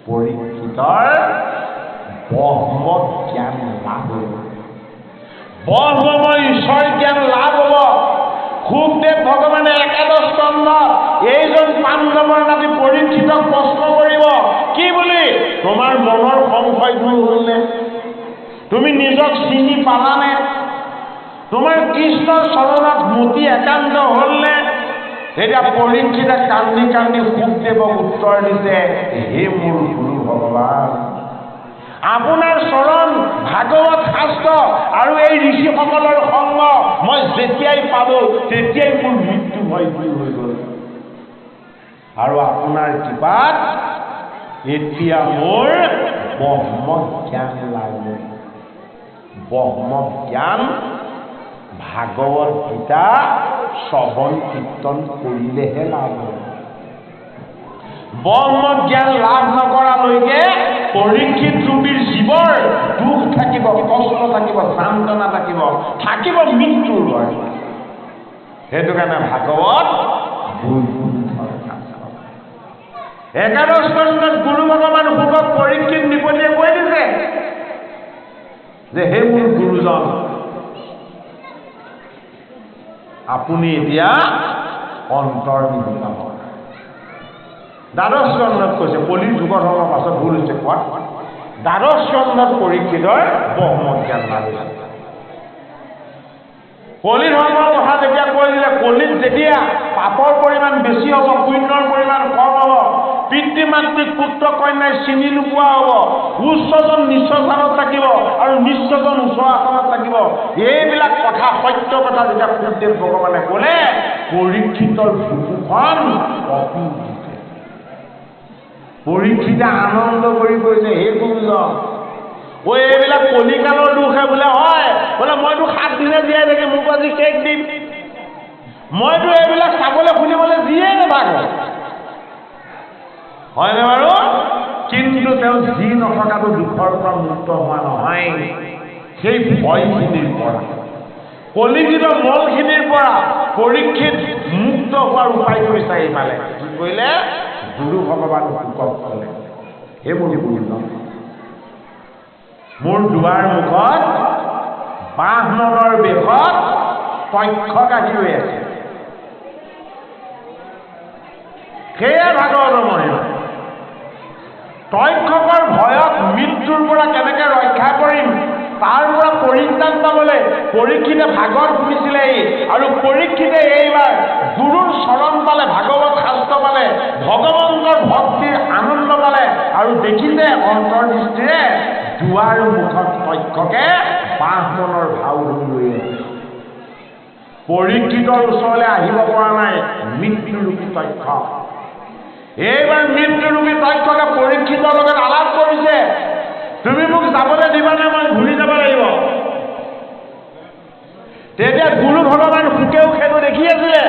পৰীক্ষিতৰ ব্ৰহ্ম জ্ঞান লাভ হ'ব, ব্ৰহ্মময় ঈশ্বৰ জ্ঞান লাভ হ'ব। সুখদেৱ ভগৱানে একাদশ স্কন্ধত এইজন পাণ্ডৱৰ নাতি পৰীক্ষিতক প্ৰশ্ন কৰিব, কি বুলি? তোমাৰ মনৰ সংশয় দূৰ হ'লনে? তুমি নিজক চিনি পালানে? তোমাৰ কৃষ্ণৰ চৰণত মতি একান্ত হ'লনে? এতিয়া পৰীক্ষিতে কান্দি কান্দি সুখদেৱক উত্তৰ দিছে, হে মোৰ গুৰু ভগৱান, আপোনাৰ চৰণ, ভাগৱত শাস্ত্ৰ আৰু এই ঋষিসকলৰ সংগ মই যেতিয়াই পালো তেতিয়াই মোৰ মৃত্যু ভয় দূৰ হৈ গ'ল, আৰু আপোনাৰ কৃপাত এতিয়া মোৰ ব্ৰহ্ম জ্ঞান লাভ হ'ল। ব্ৰহ্ম জ্ঞান ভাগৱত গীতা শ্ৰৱণ কীৰ্তন কৰিলেহে লাভ হয়। ব্ৰহ্ম জ্ঞান লাভ নকৰালৈকে পৰীক্ষিত ৰূপীৰ জীৱৰ দুখ থাকিব, কষ্ট থাকিব, যান্ত্ৰণা থাকিব, থাকিব মৃত্যুৰ ভয়। সেইটো কাৰণে ভাগৱত একাদশ স্কন্ধত গুৰু ভগৱান শুকক পৰীক্ষিত নিপতিয়ে কৈ দিছে যে হে মোৰ গুৰুজন, আপুনি এতিয়া অন্তৰ্নিহিত হওক। দ্বাদশ স্কন্ধত কৈছে, কলিৰ যুগৰ ধৰ্মৰ পাছত ভুল হৈছে কোৱা, দ্বাদশ স্কন্ধত পৰীক্ষিতৰ ব্ৰহ্ম জ্ঞান লাভ হৈছে। কলি ধৰ্মৰ কথা যেতিয়া কৈ দিলে, কলিত যেতিয়া পাপৰ পৰিমাণ বেছি হ'ব, পুণ্যৰ পৰিমাণ কম হ'ব, পিতৃ মাতৃক পুত্ৰ কন্যাই চিনি নোপোৱা হ'ব, উচ্চজন নিচ্চ স্থানত থাকিব আৰু নিচ্চজন উচ্চ আসনত থাকিব, এইবিলাক কথা সত্য কথা যেতিয়া সুখদেৱ ভগৱানে ক'লে, পৰীক্ষিতৰ বুকুখন কঁপি উঠিছে। পৰীক্ষিতে আনন্দ কৰি কৈছে, হে গুৰুজন, এইবিলাক কলিকালৰ দুখে বোলে হয়, বোলে মইতো 7 দিনে জীয়াই থাকি মোক আজি শেষ দিম, মইতো এইবিলাক চাবলৈ শুনিবলৈ যিয়ে নাথাকো, হয়নে বাৰু? কিন্তু তেওঁ যি নথকাটো দুখৰ পৰা মুক্ত হোৱা নহয়, সেই ভয়খিনিৰ পৰা, কলিযুগৰ মলখিনিৰ পৰা পৰীক্ষিত মুক্ত হোৱাৰ উপায়টো বিচাৰি পালে। কি কৰিলে? গুৰু ভগৱান শুকক ক'লে, হে মোৰ গুৰুজন, মোৰ দুৱাৰ মুখত বাঁহনলৰ বেশত তক্ষক আহি ৰৈ আছে। সেয়া ভাগৱতৰ মহিমা। তক্ষকৰ ভয়ত মৃত্যুৰ পৰা কেনেকে ৰক্ষা কৰিম তাৰ পৰা পৰিত্ৰাণ পাবলৈ পৰীক্ষিতে ভাগৱত শুনিছিলে, আৰু পৰীক্ষিতে এইবাৰ গুৰুৰ চৰণ পালে, ভাগৱত শাস্ত্ৰ পালে, ভগৱন্তৰ ভক্তিৰ আনন্দ পালে, আৰু দেখিছে অন্তৰ্দৃষ্টিৰে দুৱাৰ মুখত তক্ষকে বাঁহমনৰ ভাও ধৰি আছে। পৰীক্ষিতৰ ওচৰলৈ আহিব পৰা নাই মৃত্যুৰূপী তক্ষক। এইবাৰ মৃত্যুৰূপী তক্ষকে পৰীক্ষিতৰ লগত আলাপ কৰিছে, তুমি মোক যাবলৈ দিবানে? মই ঘূৰি যাব লাগিব। তেতিয়া গুৰু ভগৱান সুকেও সেইটো দেখি আছিলে।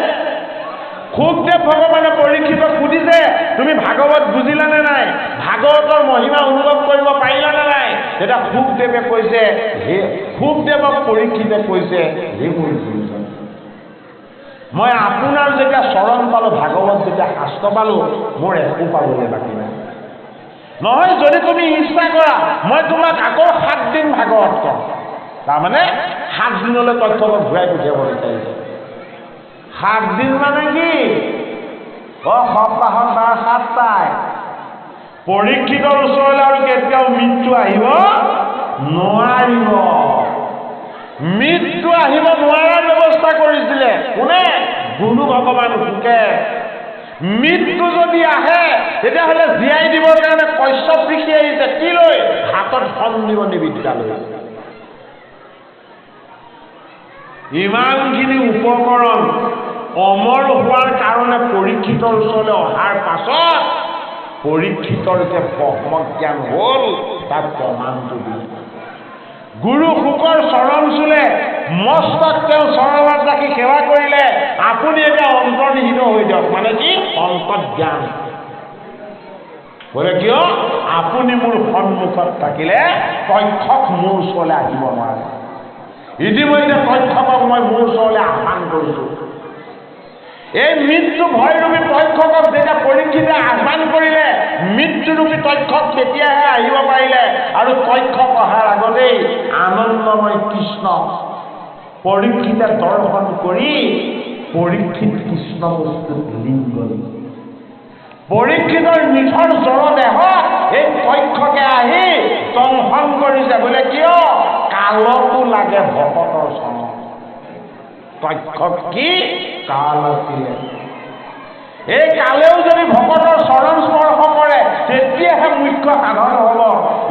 সুখদেৱ ভগৱানে পৰীক্ষিতক সুধিছে, তুমি ভাগৱত বুজিলানে নাই? ভাগৱতৰ মহিমা অনুভৱ কৰিব পাৰিলানে নাই? তেতিয়া সুখদেৱে কৈছে, হে সুখদেৱক পৰীক্ষিতে কৈছে, হে মোৰ গুৰুজন, মই আপোনাৰ যেতিয়া চৰণ পালো, ভাগৱত যেতিয়া শাস্ত্ৰ পালো, মোৰ একো পাবলৈ বাকী নাই। নহয়, যদি তুমি ইচ্ছা কৰা মই তোমাক আকৌ 7 দিন ভাগৱত কম। তাৰমানে 7 দিনলৈ তক্ষকক ঘূৰাই পঠিয়াব বিচাৰিছে। 7 দিন মানে কি? সপ্তাহত বা 7টাই। পৰীক্ষিতৰ ওচৰলৈ আৰু কেতিয়াও মৃত্যু আহিব নোৱাৰিব। মৃত্যু আহিব নোৱাৰাৰ ব্যৱস্থা কৰিছিলে কোনে? গুৰু ভগৱান শুকে। মৃত্যু যদি আহে তেতিয়াহ'লে জীয়াই দিবৰ কাৰণে কশ্যপ ঋষি আহিছে, কি লৈ? হাতত সঞ্জীৱনী বিদ্যা লৈ। ইমানখিনি উপকৰণ অমৰ হোৱাৰ কাৰণে পৰীক্ষিতৰ ওচৰলৈ অহাৰ পাছত পৰীক্ষিতৰ যে ব্ৰহ্মজ্ঞান হ'ল তাক প্ৰমাণটো দিলে। গুৰু শুকৰ চৰণ চুলে, মস্তক তেওঁ চৰণত ৰাখি সেৱা কৰিলে, আপুনি এতিয়া অন্তৰ্নিহিত হৈ দিয়ক। মানে কি? অন্তৰ্জ্ঞান। বোলে কিয়? আপুনি মোৰ সন্মুখত থাকিলে তক্ষক মোৰ ওচৰলৈ আহিব নোৱাৰে। ইতিমধ্যে তক্ষকক মই মোৰ ওচৰলৈ আহ্বান কৰিছোঁ। এই মৃত্যু ভয়ৰূপী তক্ষকক যেতিয়া পৰীক্ষিতে আহ্বান কৰিলে, মৃত্যুৰূপী তক্ষক তেতিয়াহে আহিব পাৰিলে। আৰু তক্ষক অহাৰ আগতেই আনন্দময় কৃষ্ণ পৰীক্ষিতে দৰ্শন কৰি পৰীক্ষিত কৃষ্ণ বস্তুত লীন গ'ল। পৰীক্ষিতৰ নিথৰ জড়দেহত এই তক্ষকে আহি দংশন কৰিছে। বোলে কিয়? কালকো লাগে ভকতৰ চৰণ। তক্ষক কি কাল আছিলে? এই কালেও যদি ভকতৰ চৰণ স্পৰ্শ কৰে তেতিয়াহে মুখ্য সাধন হ'ব।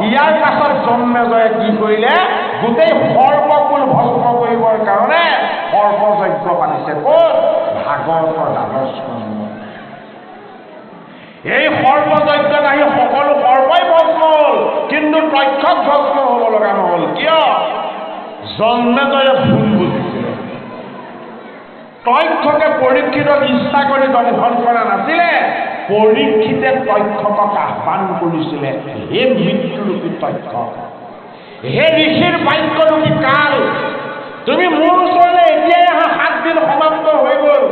ইয়াৰ পাছত জন্মেজয়ে কি কৰিলে? গোটেই সৰ্পকুল ভস্ম কৰিবৰ কাৰণে সৰ্পযজ্ঞ পাতিছে। ক'ত? ভাগৱতৰ দ্বাদশ স্কন্ধত। এই সৰ্পযজ্ঞত আহি সকলো সৰ্পই ভস্ম হ'ল, কিন্তু তক্ষক ভস্ম হ'ব লগা নহ'ল। কিয়? জন্মেজয়ে ভুল বুজিছিলে। তক্ষকে পৰীক্ষিতক ইচ্ছা কৰি দংশন কৰা নাছিলে। পৰীক্ষিতে তক্ষকক আহ্বান কৰিছিলে, হে মৃত্যুৰূপী তক্ষক, হে ঋষিৰ বাক্যৰূপী কাল, তুমি মোৰ ওচৰলৈ এতিয়াই অহা। 7 দিন সমাপ্ত হৈ গ'ল।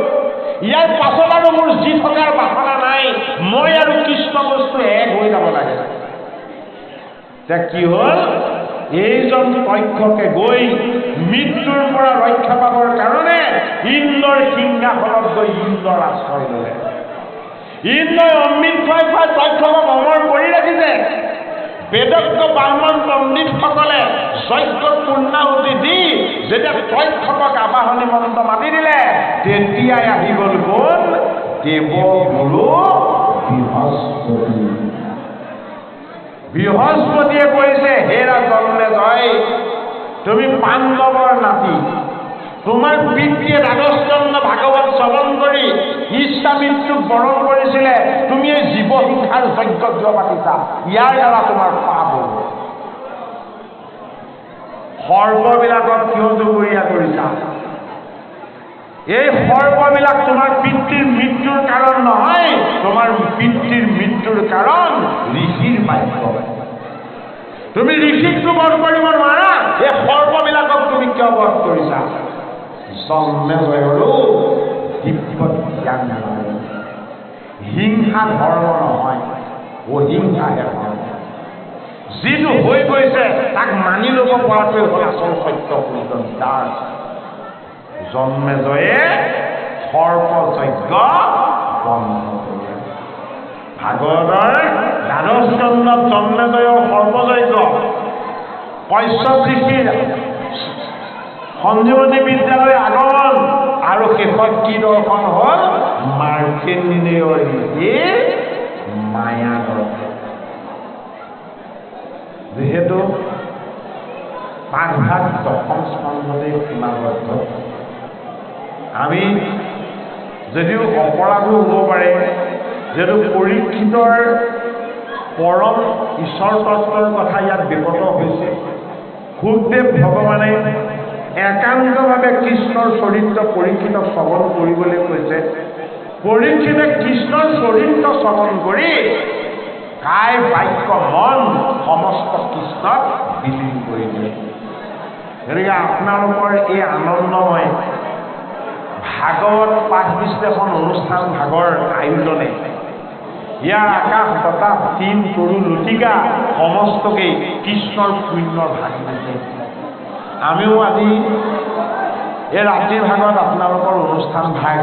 ইয়াৰ পাছত আৰু মোৰ যি থকাৰ বাসনা নাই। মই আৰু কৃষ্ণ বস্তু এক হৈ যাব লাগে। এতিয়া কি হ'ল? এইজন তক্ষকে গৈ মৃত্যুৰ পৰা ৰক্ষা পাবৰ কাৰণে ইন্দ্ৰৰ সিংহাসনত গৈ ইন্দ্ৰৰ আশ্ৰয় ল'লে। ইন্দ্ৰই অমৃত খুৱাই খুৱাই তক্ষকক অমৰ কৰি ৰাখিছে। বেদজ্ঞ ব্ৰাহ্মণ পণ্ডিতসকলে যজ্ঞত পূৰ্ণাহুতি দি যেতিয়া তক্ষকক আবাহনী মন্ত্ৰ মাতি দিলে, তেতিয়াই আহি গ'ল কোন? দেৱগুৰু বৃহস্পতি। বৃহস্পতিয়ে কৈছে, হেৰা জন্মেজয়, তুমি পাণ্ডৱৰ নাতি। তোমাৰ পিতৃয়ে দ্বাদশ স্কন্ধ ভাগৱত শ্ৰৱণ কৰি ইচ্ছা মৃত্যুক বৰণ কৰিছিলে। তুমি এই জীৱ হিংসাৰ যজ্ঞ কিয় পাতিছা? ইয়াৰ দ্বাৰা তোমাৰ পাপ হ'ব। সৰ্পবিলাকক কিয় জগৰীয়া কৰিছা? এই সৰ্পবিলাক তোমাৰ পিতৃৰ মৃত্যুৰ কাৰণ নহয়, তোমাৰ পিতৃৰ মৃত্যুৰ কাৰণ ঋষিৰ বাক্য। তুমি ঋষিকটো বধ কৰিব নোৱাৰা, এই সৰ্পবিলাকক তুমি কিয় বধ কৰিছা? জন্মেজয়ৰো দিব্য জ্ঞান নহয়। হিংসা ধৰ্ম নহয়, অহিংসাহে ধৰ্ম। যিটো হৈ গৈছে তাক মানি ল'ব পৰাটোৱে হ'ল আচল সত্য দাস। জন্মেজয়ে সৰ্পযজ্ঞ বন্ধ কৰিলে। ভাগৱতৰ দ্বাদশ স্কন্ধত জন্মেজয়ৰ সৰ্পযজ্ঞ, কশ্যপ ঋষিৰ সঞ্জীৱনী বিদ্যালয় আগমন, আৰু শেষত কি দৰ্শন হ'ল? মাৰ্কেন্দ্ৰেয় ঋষিৰ মায়া দৰ্শন। যিহেতু পাঠভাগ দশম স্কন্ধতে সীমাবদ্ধ, আমি যদিও অপৰাধো হ'ব পাৰে, যিহেতু পৰীক্ষিতৰ পৰম ঈশ্বৰ তত্ত্বৰ কথা ইয়াত বিকট হৈছে। সুখদেৱ ভগৱানে একান্তভাৱে কৃষ্ণৰ চৰিত্ৰ পৰীক্ষিতক শ্ৰৱণ কৰিবলৈ কৈছে। পৰীক্ষিতে কৃষ্ণৰ চৰিত্ৰ শ্ৰৱণ কৰি কায় বাক্য মন সমস্ত কৃষ্ণক বিলীন কৰি দিয়ে। গতিকে আপোনালোকৰ এই আনন্দময় ভাগৱত পাঠ বিশ্লেষণ অনুষ্ঠান ভাগৰ আয়োজনে ইয়াৰ আকাশ বতাহ তিন তৰু লতিকা সমস্তকেই কৃষ্ণৰ পুণ্যৰ ভাগ দিছে। আমিও আজি এই ৰাতিৰ ভাগত আপোনালোকৰ অনুষ্ঠান ভাগ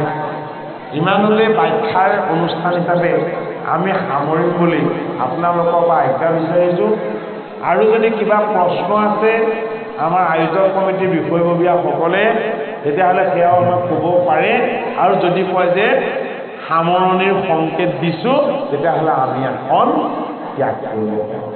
ইমানতে ব্যাখ্যাৰ অনুষ্ঠান হিচাপে আমি সামৰিম বুলি আপোনালোকৰ পৰা আজ্ঞা বিচাৰিছোঁ। আৰু যদি কিবা প্ৰশ্ন আছে আমাৰ আয়োজক কমিটিৰ বিষয়ববীয়াসকলে, তেতিয়াহ'লে সেয়াও আমাক ক'ব পাৰে। আৰু যদি কয় যে সামৰণিৰ সংকেত দিছোঁ, তেতিয়াহ'লে আমি এখন ত্যাগ কৰিব পাৰোঁ।